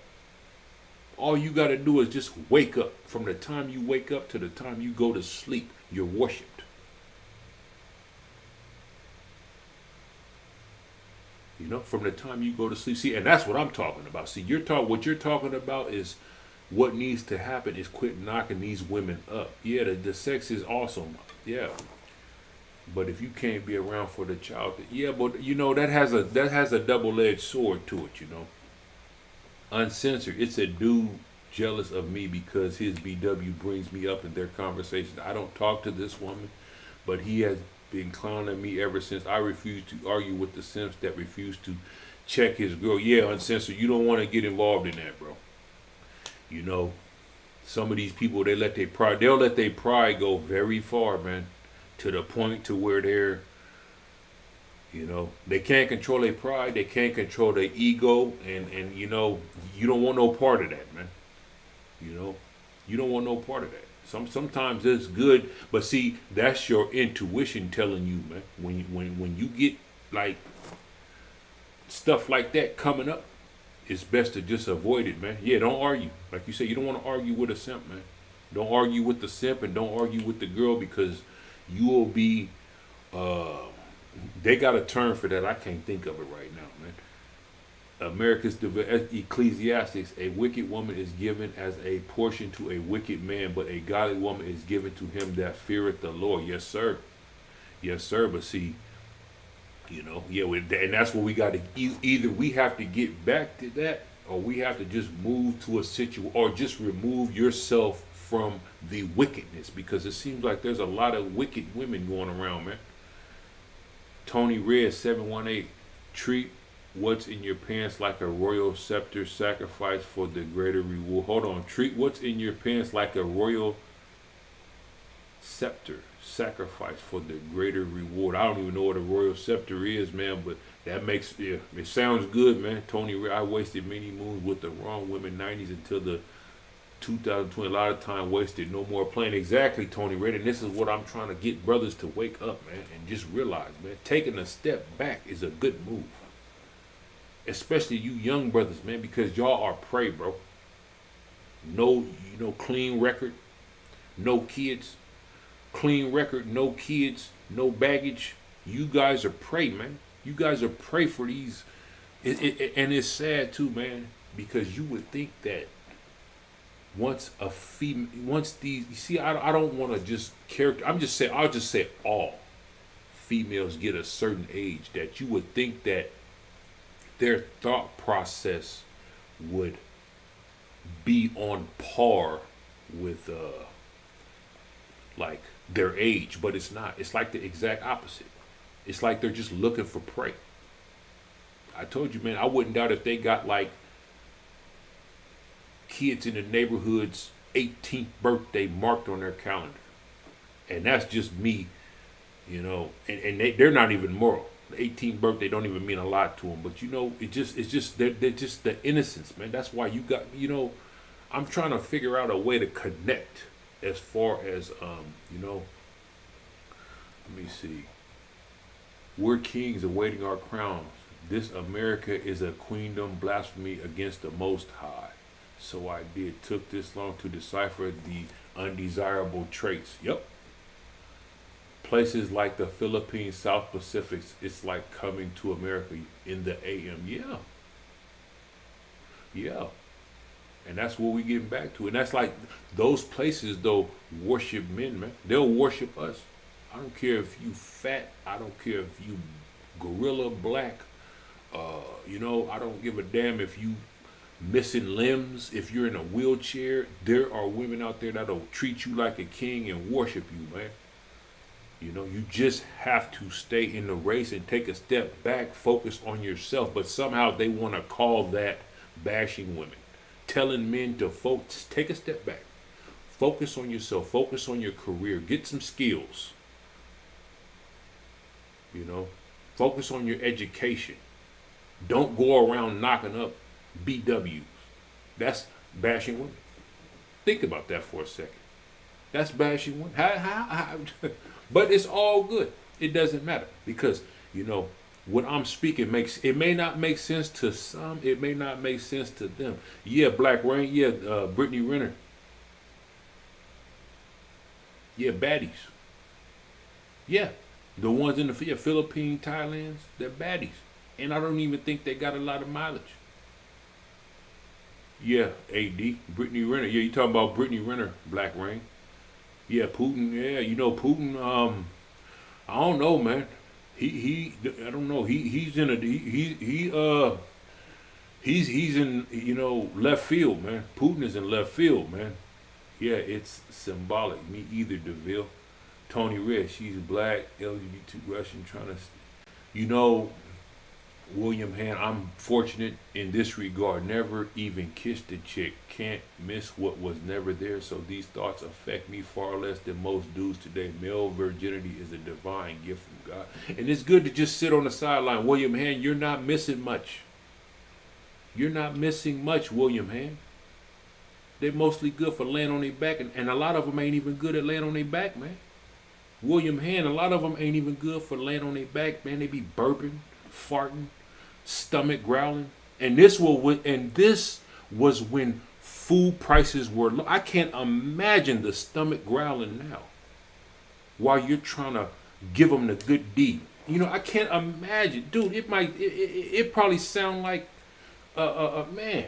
All you got to do is just wake up. From the time you wake up to the time you go to sleep, you're worshipped. From the time you go to sleep. See, and that's what I'm talking about. See, what you're talking about is what needs to happen is quit knocking these women up. Yeah, the sex is awesome. Yeah. But if you can't be around for the child, yeah, but that has a double-edged sword to it, Uncensored. It's a dude jealous of me because his BW brings me up in their conversation. I don't talk to this woman, but he has been clowning me ever since. I refuse to argue with the simps that refuse to check his girl. Yeah, Uncensored, you don't want to get involved in that, bro. Some of these people, they'll let their pride go very far, man, to the point to where they're, they can't control their pride, they can't control their ego, and you don't want no part of that, man. You don't want no part of that. Sometimes it's good, but see, that's your intuition telling you, man. When you get like stuff like that coming up, it's best to just avoid it, man. Yeah, don't argue. Like you say, you don't want to argue with a simp, man. Don't argue with the simp and don't argue with the girl because you will be. They got a term for that. I can't think of it right now, man. America's Ecclesiastics, a wicked woman is given as a portion to a wicked man, but a godly woman is given to him that feareth the Lord. Yes, sir. Yes, sir. But see, and that's what we got to, either we have to get back to that, or we have to just move to a situation, or just remove yourself from the wickedness, because it seems like there's a lot of wicked women going around, man. Tony Red 718, treat what's in your pants like a royal scepter, sacrifice for the greater reward. Hold on. Treat what's in your pants like a royal scepter, sacrifice for the greater reward. I don't even know what a royal scepter is, man, but that makes, yeah, it sounds good, man. Tony Ray, I wasted many moons with the wrong women, 90s until the 2020. A lot of time wasted, no more playing. Exactly, Tony Ray. And this is what I'm trying to get brothers to wake up, man, and just realize, man, taking a step back is a good move. Especially you young brothers, man, because y'all are prey, bro. No, clean record, no kids. Clean record, no kids, no baggage. You guys are prey, man. You guys are prey for these. And it's sad too, man, because you would think that once these, you see, I don't want to just character. I'll just say all females get a certain age that you would think that their thought process would be on par with like their age, but it's not. It's like the exact opposite. It's like they're just looking for prey. I told you, man, I wouldn't doubt if they got like kids in the neighborhood's 18th birthday marked on their calendar. And that's just me, and they're not even moral. The 18th birthday don't even mean a lot to them, but it's just they're just the innocence, man. That's why you got, I'm trying to figure out a way to connect as far as, let me see. We're kings awaiting our crowns. This America is a queendom, blasphemy against the Most High. So I did. Took this long to decipher the undesirable traits. Yep. Places like the Philippines, South Pacific, it's like coming to America in the AM. Yeah. Yeah. And that's what we're getting back to. And that's like those places, though, worship men, man. They'll worship us. I don't care if you fat. I don't care if you gorilla black. I don't give a damn if you missing limbs. If you're in a wheelchair, there are women out there that'll treat you like a king and worship you, man. You just have to stay in the race and take a step back, focus on yourself. But somehow they want to call that bashing women. Telling men to take a step back, focus on yourself, focus on your career, get some skills, focus on your education. Don't go around knocking up BWs. That's bashing women. Think about that for a second. That's bashing women. How? But it's all good. It doesn't matter because, what I'm speaking may not make sense to some. It may not make sense to them. Yeah, Black Rain. Yeah, Brittany Renner. Yeah, baddies. Yeah, the ones in the Philippines, Thailand, they're baddies. And I don't even think they got a lot of mileage. Yeah, AD, Brittany Renner. Yeah, you talking about Brittany Renner, Black Rain. Yeah, Putin. Yeah, Putin. I don't know, man. I don't know. He's in left field, man. Putin is in left field, man. Yeah, it's symbolic. Me either, DeVille. Tony Red, she's black, LGBT Russian, trying to, William Hand, I'm fortunate in this regard. Never even kissed a chick. Can't miss what was never there. So these thoughts affect me far less than most dudes today. Male virginity is a divine gift from God. And it's good to just sit on the sideline. William Hand, you're not missing much. You're not missing much, William Hand. They're mostly good for laying on their back. And a lot of them ain't even good at laying on their back, man. William Hand, a lot of them ain't even good for laying on their back, man. They be burping, farting, stomach growling, and this was when food prices were low. I can't imagine the stomach growling now while you're trying to give them the good deed. I can't imagine, dude. It probably sound like man.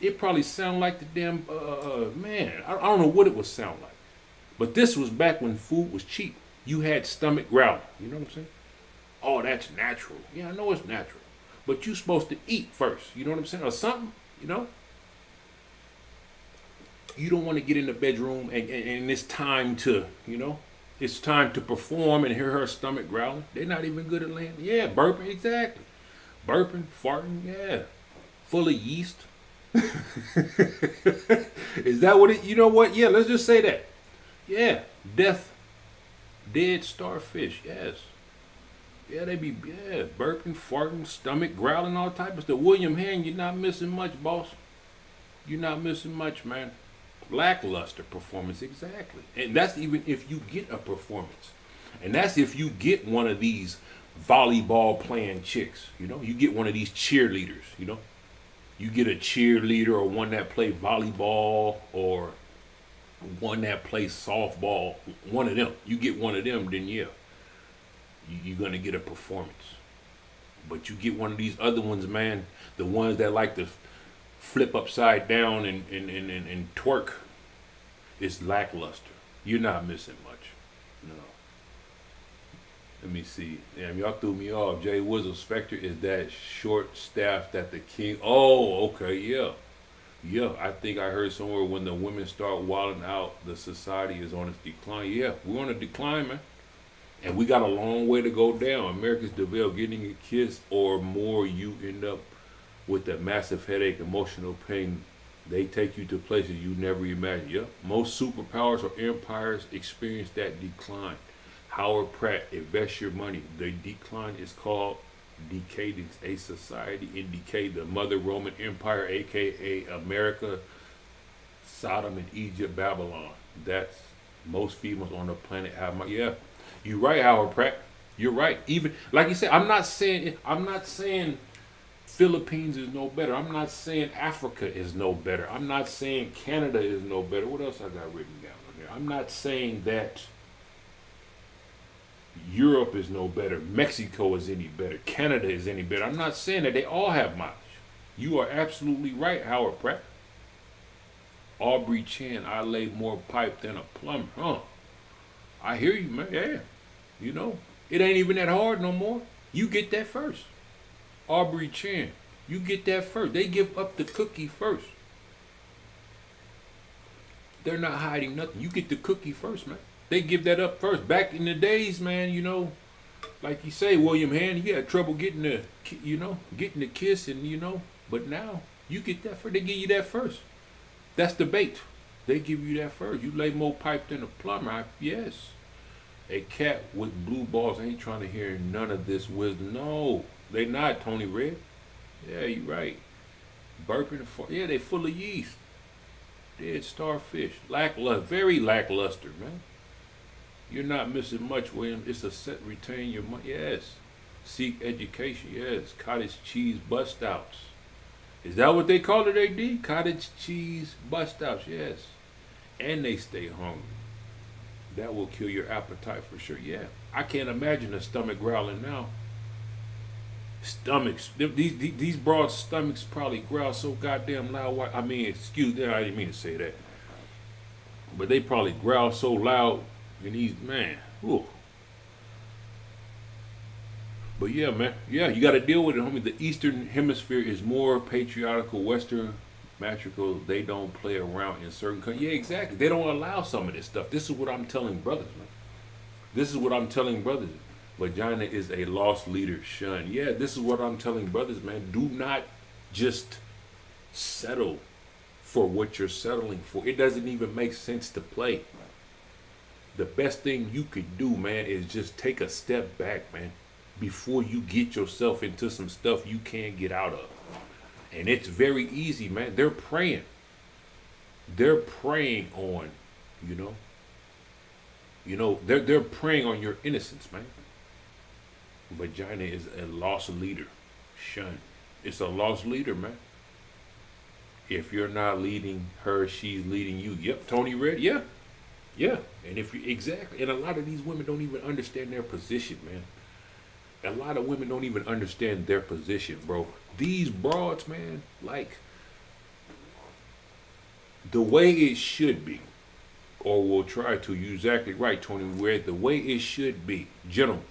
It probably sound like the damn man. I don't know what it would sound like, but this was back when food was cheap. You had stomach growling. You know what I'm saying? Oh, that's natural. Yeah, I know it's natural. But you're supposed to eat first, you know what I'm saying? Or something, You don't want to get in the bedroom and it's time to, it's time to perform and hear her stomach growling. They're not even good at laying. Yeah, burping, exactly. Burping, farting, yeah. Full of yeast. Is that what it, you know what? Yeah, let's just say that. Yeah, Death, dead starfish, yes. Yeah, they be burping, farting, stomach growling, all type of stuff. William Hand, you're not missing much, boss. You're not missing much, man. Lackluster performance, exactly. And that's even if you get a performance. And that's if you get one of these volleyball playing chicks, you know, you get one of these cheerleaders, you know. You get a cheerleader or one that play volleyball or one that plays softball, one of them. You get one of them, then yeah, you're gonna get a performance. But you get one of these other ones, man, the ones that like to flip upside down and twerk, it's lackluster. You're not missing much. No. Let me see. Damn, y'all threw me off. Jay Wizzle Spectre is that short staff that the king. Oh, okay, yeah. Yeah, I think I heard somewhere when the women start wilding out, the society is on its decline. Yeah, we're on a decline, man. And we got a long way to go down. America's developed getting a kiss or more, you end up with that massive headache, emotional pain. They take you to places you never imagined. Yep. Most superpowers or empires experience that decline. Howard Pratt, invest your money. The decline is called decading, a society in decay. The mother Roman Empire, aka America, Sodom and Egypt, Babylon. That's most females on the planet have my You're right, Howard Pratt. You're right. Even like you said, I'm not saying Philippines is no better. I'm not saying Africa is no better. I'm not saying Canada is no better. What else I got written down on here? I'm not saying that Europe is no better. Mexico is any better. Canada is any better. I'm not saying that they all have mileage. You are absolutely right, Howard Pratt. Aubrey Chan, I lay more pipe than a plumber. Huh. I hear you, man. Yeah. You know, it ain't even that hard no more. You get that first. Aubrey Chan, you get that first. They give up the cookie first. They're not hiding nothing. You get the cookie first, man. They give that up first. Back in the days, man, you know, like you say, William Hand, you had trouble getting the kiss and, you know, but now you get that first. They give you that first. That's the bait. They give you that first. You lay more pipe than a plumber. Yes. A cat with blue balls ain't trying to hear none of this wisdom. No, they not, Tony Red. Yeah, you right. Burping the yeah, they full of yeast. Dead starfish. Lackluster, very lackluster, man. You're not missing much, William. It's a set, retain your money. Yes. Seek education. Yes. Cottage cheese bust outs. Is that what they call it, AD? Cottage cheese bust outs. Yes. And they stay hungry. That will kill your appetite for sure. Yeah. I can't imagine a stomach growling now. Stomachs. These broad stomachs probably growl so goddamn loud. I mean, excuse me, I didn't mean to say that. But they probably growl so loud. And these, man, ooh. But yeah, man, yeah, you got to deal with it, homie. The Eastern Hemisphere is more patriarchal, Western matriarchal. They don't play around in certain countries. Yeah, exactly. They don't allow some of this stuff. This is what I'm telling brothers, man. This is what I'm telling brothers. Vagina is a lost leader, shun. Yeah, this is what I'm telling brothers, man. Do not just settle for what you're settling for. It doesn't even make sense to play. The best thing you could do, man, is just take a step back, man, before you get yourself into some stuff you can't get out of. And it's very easy, man. They're preying. They're preying on, they're preying on your innocence, man. Vagina is a lost leader. Shun. It's a lost leader, man. If you're not leading her, she's leading you. Yep, Tony Red, yeah. Yeah, and exactly, and a lot of these women don't even understand their position, man. A lot of women don't even understand their position, bro. These broads, man, like the way it should be, or we'll try to. You're exactly right, Tony. Where the way it should be, gentlemen.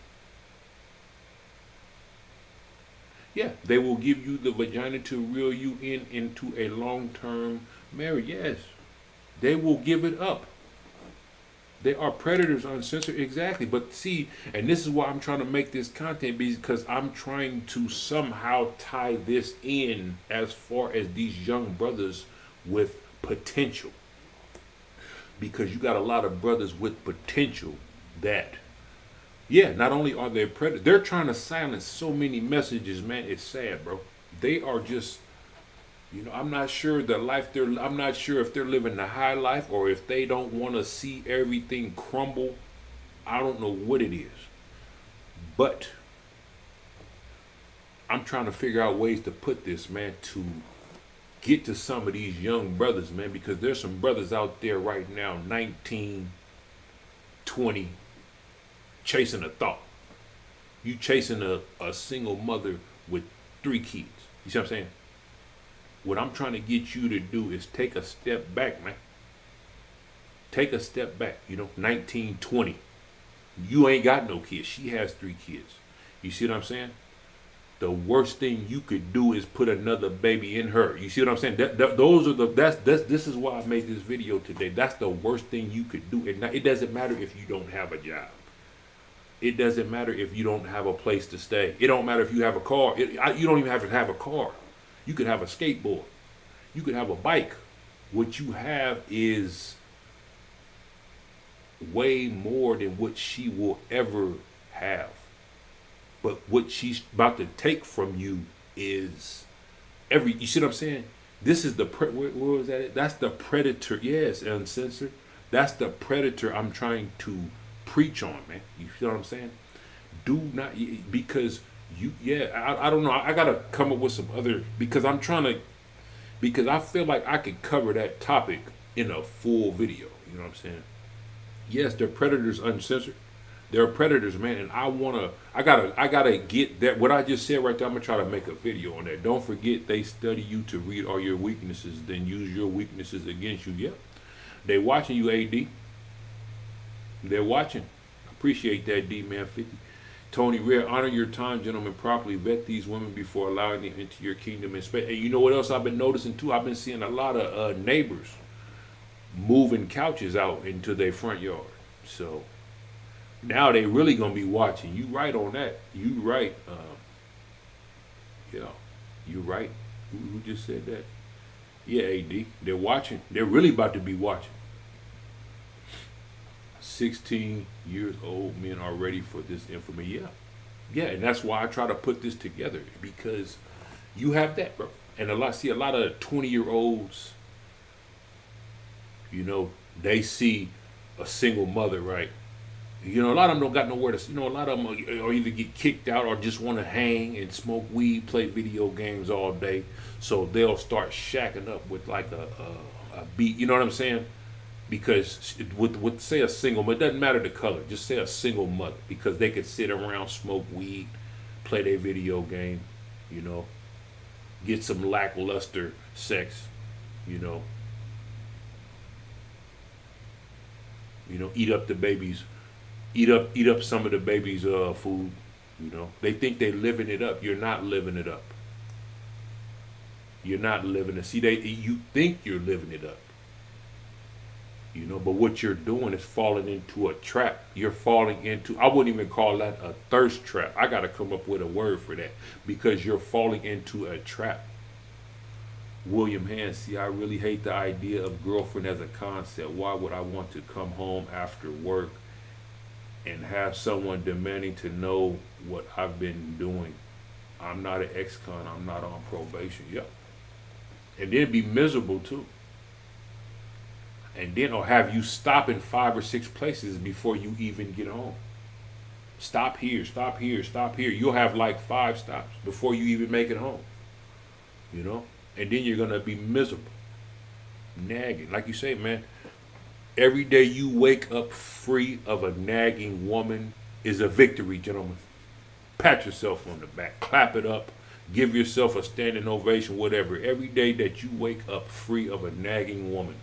Yeah, they will give you the vagina to reel you into a long-term marriage. Yes, they will give it up. They are predators, uncensored, exactly. But see, and this is why I'm trying to make this content, because I'm trying to somehow tie this in as far as these young brothers with potential. because you got a lot of brothers with potential that, yeah, not only are they predators, they're trying to silence so many messages, man. It's sad, bro. They are just, I'm not sure the life I'm not sure if they're living the high life or if they don't want to see everything crumble. I don't know what it is. But I'm trying to figure out ways to put this, man, to get to some of these young brothers, man, because there's some brothers out there right now, 19, 20, chasing a thought. You chasing a single mother with 3 kids. You see what I'm saying? What I'm trying to get you to do is take a step back, man. Take a step back, 19, 20. You ain't got no kids. She has 3 kids. You see what I'm saying? The worst thing you could do is put another baby in her. You see what I'm saying? This is why I made this video today. That's the worst thing you could do. And it doesn't matter if you don't have a job. It doesn't matter if you don't have a place to stay. It don't matter if you have a car. You don't even have to have a car. You could have a skateboard. You could have a bike. What you have is way more than what she will ever have. But what she's about to take from you is you see what I'm saying? This is where was that? That's the predator. Yes, uncensored. That's the predator I'm trying to preach on, man. You feel what I'm saying? Do not, because I don't know. I got to come up with some other, because I feel like I could cover that topic in a full video. You know what I'm saying? Yes, they're predators uncensored. They're predators, man, and I gotta get that. What I just said right there, I'm gonna try to make a video on that. Don't forget, they study you to read all your weaknesses, then use your weaknesses against you. Yep, they watching you, AD. They're watching. Appreciate that, D-Man 50. Tony Rare, honor your time, gentlemen, properly. Vet these women before allowing them into your kingdom and space. And you know what else I've been noticing too? I've been seeing a lot of neighbors moving couches out into their front yard. So now they really gonna be watching. You right on that. You right. Yeah, you right. Who just said that? Yeah, AD. They're watching. They're really about to be watching. 16 years old men are ready for this information. Yeah, and that's why I try to put this together, because you have that, bro. And a lot of 20-year-olds, they see a single mother, right? A lot of them don't got nowhere to, a lot of them are either get kicked out or just want to hang and smoke weed, play video games all day. So they'll start shacking up with like a beat, you know what I'm saying? Because with say a single mother, it doesn't matter the color, just say a single mother, because they could sit around, smoke weed, play their video game, get some lackluster sex, eat up the babies, eat up some of the baby's food. They think they're living it up. You're not living it up. You're not living it. See, you think you're living it up. But what you're doing is falling into a trap. You're falling into, I wouldn't even call that a thirst trap. I got to come up with a word for that, because you're falling into a trap. William Hand, see, I really hate the idea of girlfriend as a concept. Why would I want to come home after work and have someone demanding to know what I've been doing? I'm not an ex-con. I'm not on probation. Yep. And then be miserable too. And then or have you stop in 5 or 6 places before you even get home. Stop here, stop here, stop here. You'll have like 5 stops before you even make it home. And then you're gonna be miserable. Nagging. Like you say, man, every day you wake up free of a nagging woman is a victory, gentlemen. Pat yourself on the back, clap it up, give yourself a standing ovation, whatever. Every day that you wake up free of a nagging woman,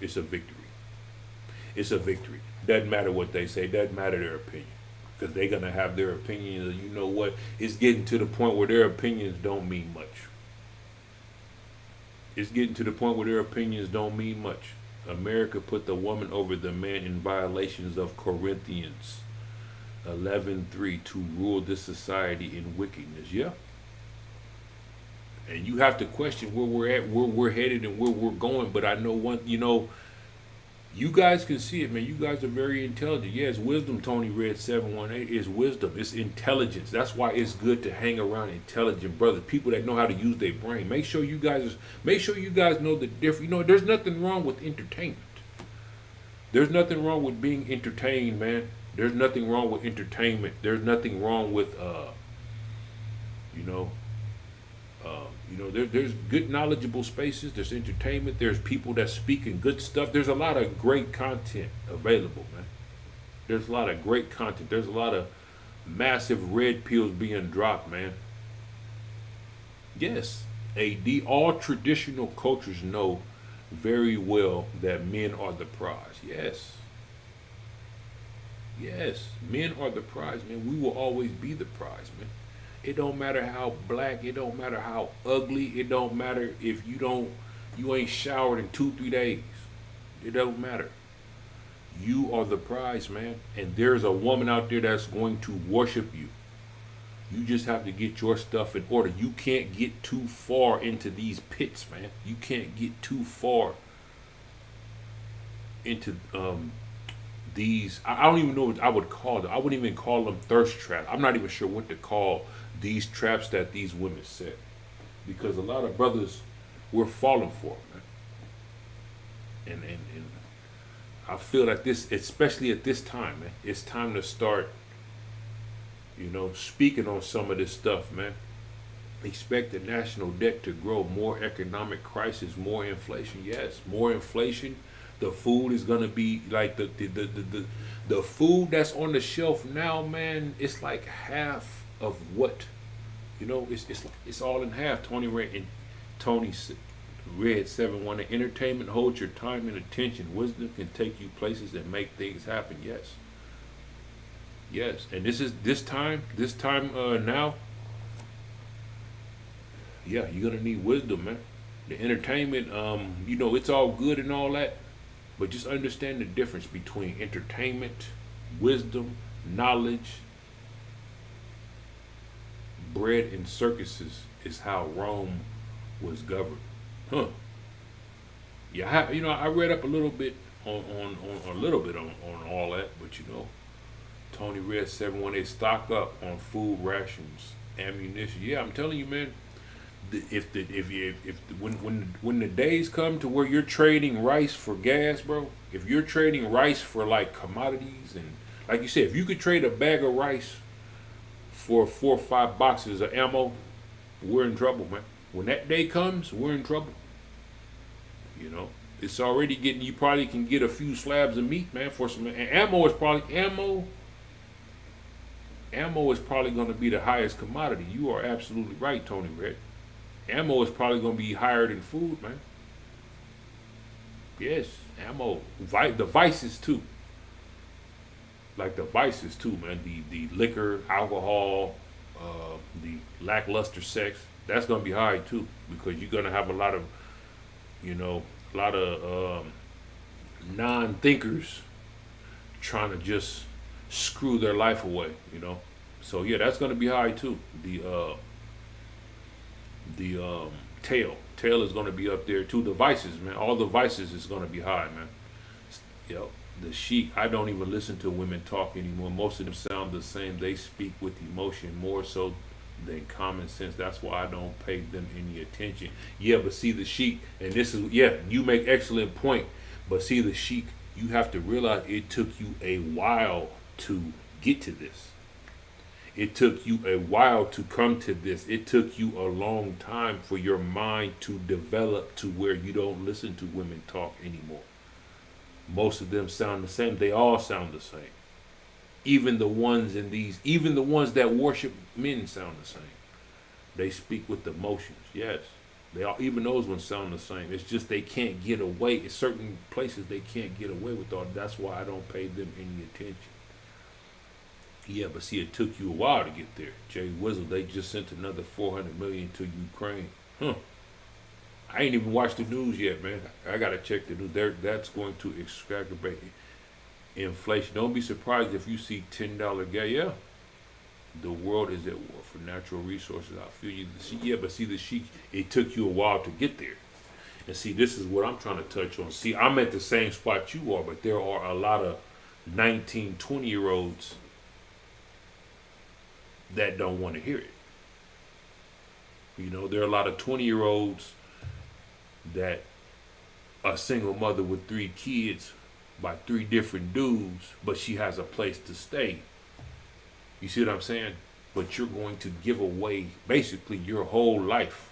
it's a victory. It's a victory. Doesn't matter what they say. Doesn't matter their opinion. Because they're going to have their opinions. And you know what? It's getting to the point where their opinions don't mean much. It's getting to the point where their opinions don't mean much. America put the woman over the man in violations of Corinthians 11:3 to rule this society in wickedness. Yeah. And you have to question where we're at, where we're headed, and where we're going. But I know one, You guys can see it, man. You guys are very intelligent. Yeah, it's wisdom, Tony Red 718. It's wisdom. It's intelligence. That's why it's good to hang around intelligent brothers, people that know how to use their brain. Make sure you guys know the difference. You know, there's nothing wrong with entertainment. There's nothing wrong with being entertained, man. There's nothing wrong with entertainment. There's nothing wrong with you know, there's good knowledgeable spaces. There's entertainment. There's people that speak in good stuff. There's a lot of great content available, man. There's a lot of great content. There's a lot of massive red pills being dropped, man. Yes, all traditional cultures know very well that men are the prize. Yes. Yes, men are the prize, man. We will always be the prize, man. It don't matter how black, it don't matter how ugly, it don't matter if you ain't showered in 2-3 days. It don't matter. You are the prize, man. And there's a woman out there that's going to worship you. You just have to get your stuff in order. You can't get too far into these pits, man. You can't get too far into these. I don't even know what I would call them. I wouldn't even call them thirst traps. I'm not even sure what to call these traps that these women set, because a lot of brothers were falling for it, man. And I feel that this, especially at this time, man, it's time to start, speaking on some of this stuff, man. Expect the national debt to grow, more economic crisis, more inflation. Yes, more inflation. The food is gonna be like the food that's on the shelf now, man. It's like half of what, it's all in half. Tony Red 7-1. Entertainment holds your time and attention. Wisdom can take you places and make things happen. Yes. Yes, and this time now. Yeah, you're gonna need wisdom, man. The entertainment, it's all good and all that, but just understand the difference between entertainment, wisdom, knowledge. Bread and circuses is how Rome was governed. Huh. Yeah, I read up a little bit on all that, but Tony Red 718, stock up on food rations, ammunition. Yeah, I'm telling you, man. When the days come to where you're trading rice for gas, bro, if you're trading rice for like commodities, and like you said, if you could trade a bag of rice for 4 or 5 boxes of ammo, we're in trouble, man. When that day comes, we're in trouble. It's already getting. You probably can get a few slabs of meat, man, for some ammo. Ammo is probably going to be the highest commodity. You are absolutely right, Tony Red. Ammo is probably going to be higher than food, man. Yes, ammo. The vices too. Like the vices too, man. The liquor, alcohol, the lackluster sex. That's going to be high too, because you're going to have a lot of non-thinkers trying to just screw their life away, So yeah, that's going to be high too. The tail is going to be up there too. The vices, man, all the vices is going to be high, man. The chic. I don't even listen to women talk anymore. Most of them sound the same. They speak with emotion more so than common sense. That's why I don't pay them any attention. Yeah, but see the chic, and this is, you make excellent point. But see the chic, you have to realize it took you a while to get to this. It took you a while to come to this. It took you a long time for your mind to develop to where you don't listen to women talk anymore. Most of them sound the same. They all sound the same. Even the ones that worship men sound the same. They speak with emotions. Yes. Even those ones sound the same. It's just they can't get away. In certain places they can't get away with all. That's why I don't pay them any attention. Yeah, but see, it took you a while to get there. Jay Wizzle, they just sent another $400 million to Ukraine. Huh. I ain't even watched the news yet, man. I gotta check the news. That's going to exacerbate inflation. Don't be surprised if you see $10 gas. Yeah, the world is at war for natural resources. I feel you. Yeah, but see the sheik. It took you a while to get there, And see, this is what I'm trying to touch on. See, I'm at the same spot you are, but there are a lot of 19, 20-year-olds that don't want to hear it. You know, there are a lot of 20-year-olds that a single mother with 3 kids by 3 different dudes, but she has a place to stay. You see what I'm saying? But you're going to give away basically your whole life.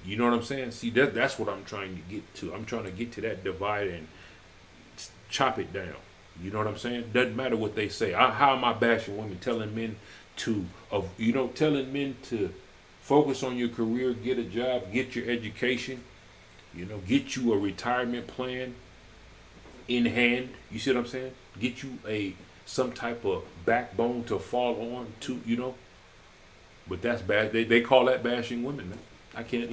You know what I'm saying? See, that's what I'm trying to get to. I'm trying to get to that divide and chop it down. You know what I'm saying? Doesn't matter what they say. How am I bashing women? Telling men to, telling men to focus on your career, get a job, get your education, get you a retirement plan in hand. You see what I'm saying? Get you some type of backbone to fall on to, But that's bad. They call that bashing women, man. I can't,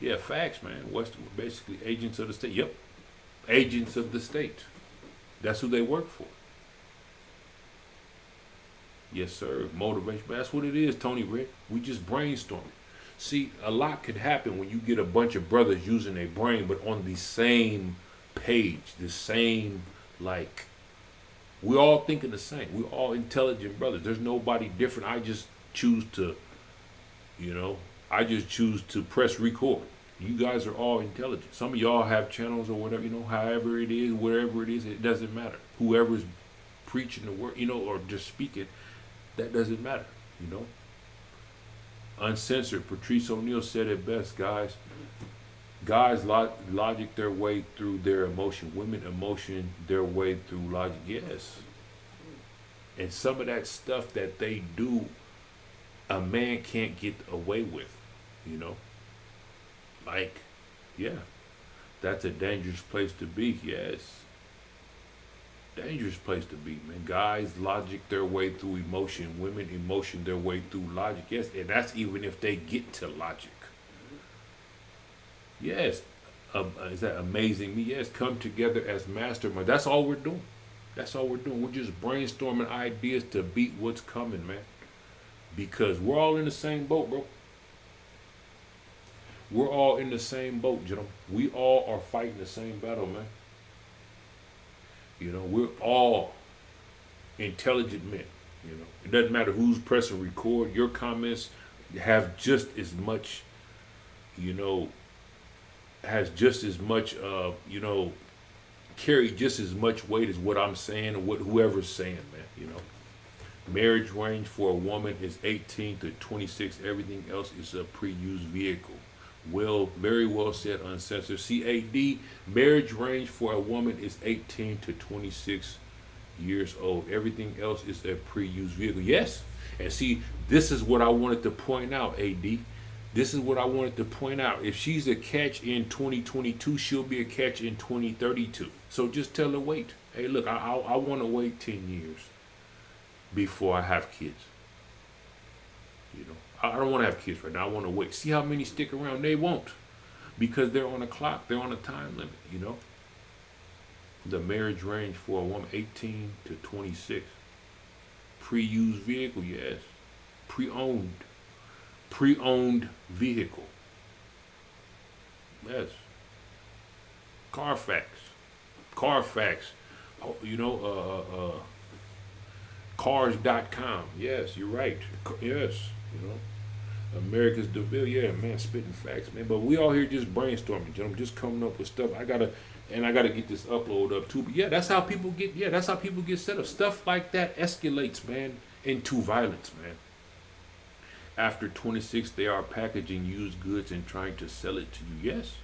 Yeah, facts, man. Basically agents of the state. Yep. Agents of the state. That's who they work for. Yes, sir. Motivation. That's what it is, Tony Rick. We just brainstorming. See, a lot could happen when you get a bunch of brothers using their brain, but on the same page, the same, we're all thinking the same. We're all intelligent brothers. There's nobody different. I just choose to, press record. You guys are all intelligent. Some of y'all have channels or whatever, however it is, wherever it is, it doesn't matter. Whoever's preaching the word, or just speaking, that doesn't matter, Uncensored, Patrice O'Neal said it best, guys. Guys logic their way through their emotion. Women emotion their way through logic. Yes. And some of that stuff that they do, a man can't get away with, yeah, that's a dangerous place to be. Yes. Dangerous place to be, man. Guys logic their way through emotion. Women emotion their way through logic. Yes, and that's even if they get to logic. Yes. Is that amazing? Yes, come together as mastermind. That's all we're doing. That's all we're doing. We're just brainstorming ideas to beat what's coming, man. Because we're all in the same boat, bro. We're all in the same boat, gentlemen. We all are fighting the same battle, man. We're all intelligent men. It doesn't matter who's pressing record. Your comments have just as much, has just as much, carry just as much weight as what I'm saying or what whoever's saying, man. Marriage range for a woman is 18 to 26. Everything else is a pre-used vehicle. Very well said, Uncensored. CAD, marriage range for a woman is 18 to 26 years old. Everything else is a pre-used vehicle. Yes. And see, this is what I wanted to point out, AD. This is what I wanted to point out. If she's a catch in 2022, she'll be a catch in 2032. So just tell her, wait. Hey, look, I want to wait 10 years before I have kids. I don't want to have kids right now. I want to wait. See how many stick around? They won't. Because they're on a clock. They're on a time limit, The marriage range for a woman, 18 to 26. Pre-used vehicle, yes. Pre-owned. Pre-owned vehicle. Yes. Carfax. Cars.com. Yes, you're right. Yes, America's DeVille. Yeah, man, spitting facts, man. But we all here just brainstorming, gentlemen, just coming up with stuff. I gotta get this upload up too. But yeah, that's how people get set up. Stuff like that escalates, man, into violence, man. After 26, they are packaging used goods and trying to sell it to you. Yes.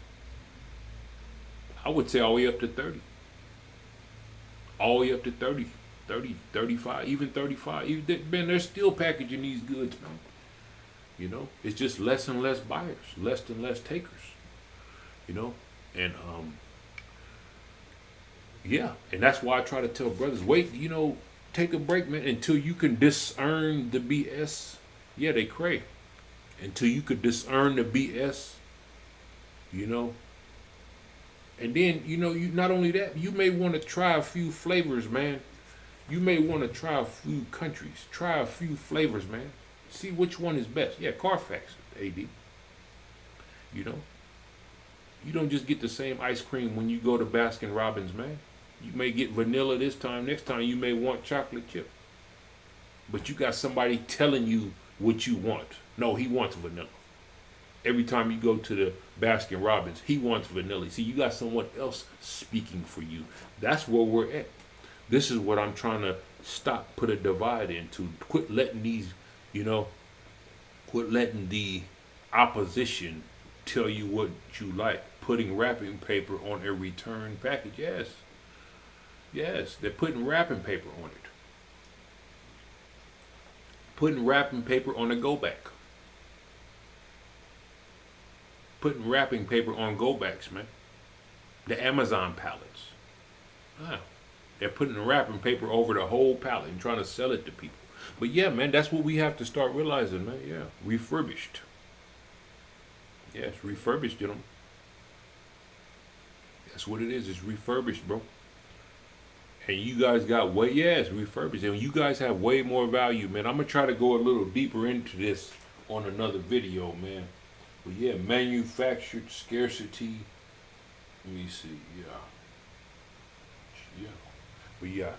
I would say all the way up to 30. All the way up to 30, 35, even 35. Man, they're still packaging these goods, man. It's just less and less buyers, less and less takers. And yeah, and that's why I try to tell brothers, wait, take a break, man, until you can discern the BS. Yeah, they crave. Until you could discern the BS, And then, you not only that, you may want to try a few flavors, man. You may want to try a few countries. Try a few flavors, man. See which one is best. Yeah, Carfax, AD. You don't just get the same ice cream when you go to Baskin Robbins, man. You may get vanilla this time. Next time you may want chocolate chip. But you got somebody telling you what you want. No, he wants vanilla. Every time you go to the Baskin Robbins, he wants vanilla. See, you got someone else speaking for you. That's where we're at. This is what I'm trying to stop, put a divide into. Quit letting these, quit letting the opposition tell you what you like. Putting wrapping paper on a return package. Yes. Yes, they're putting wrapping paper on it. Putting wrapping paper on a go back. Putting wrapping paper on go backs, man. The Amazon pallets. Wow. They're putting the wrapping paper over the whole pallet and trying to sell it to people. But yeah, man, that's what we have to start realizing, man. Yeah, refurbished. Yes, refurbished, gentlemen. That's what it is. It's refurbished, bro. And you guys got refurbished. And you guys have way more value, man. I'm going to try to go a little deeper into this on another video, man. But yeah, manufactured scarcity. Let me see. Yeah. But yeah,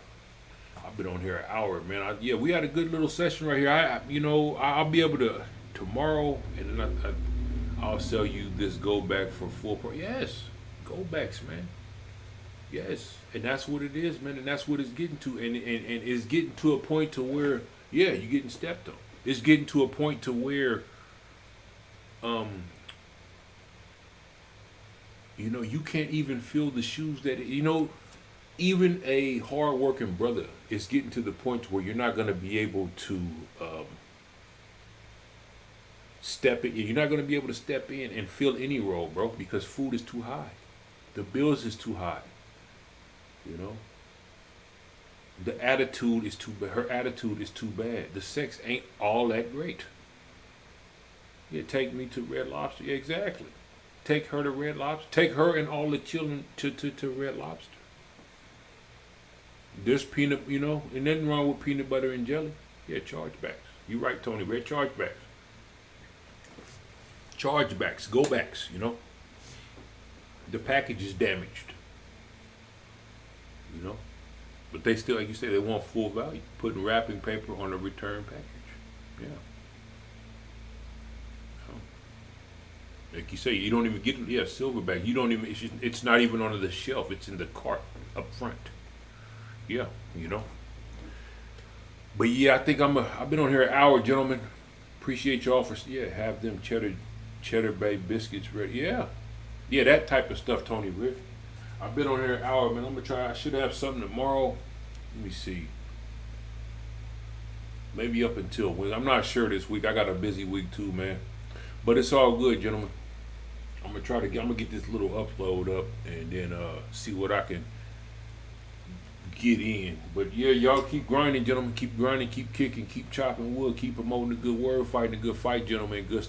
I've been on here an hour, man. We had a good little session right here. I'll be able to tomorrow, and then I'll sell you this go back for full price. Yes, go backs, man. Yes, and that's what it is, man, and that's what it's getting to, and it's getting to a point to where, you're getting stepped on. It's getting to a point to where, you can't even feel the shoes that, even a hard-working brother is getting to the point where you're not going to be able to step in. You're not going to be able to step in and fill any role, bro, because food is too high. The bills is too high. The attitude is too bad. Her attitude is too bad. The sex ain't all that great. Yeah, take me to Red Lobster. Yeah, exactly. Take her to Red Lobster. Take her and all the children to Red Lobster. There's peanut, and nothing wrong with peanut butter and jelly. Yeah, chargebacks. You right, Tony. Red chargebacks. Chargebacks. Go backs, The package is damaged. But they still, like you say, they want full value. Putting wrapping paper on a return package. Yeah. Like you say, you don't even get silverback. You don't even. It's not even on the shelf. It's in the cart up front. Yeah, But yeah, I think I've been on here an hour, gentlemen. Appreciate y'all for have them cheddar bay biscuits ready. Yeah, that type of stuff, Tony Rick. I've been on here an hour, man. I'm gonna try. I should have something tomorrow. Let me see. Maybe up until Wednesday. I'm not sure this week. I got a busy week too, man. But it's all good, gentlemen. I'm gonna get this little upload up and then see what I can get in. But yeah, y'all keep grinding, gentlemen. Keep grinding, keep kicking, keep chopping wood, keep promoting the good word, fighting the good fight, gentlemen. Good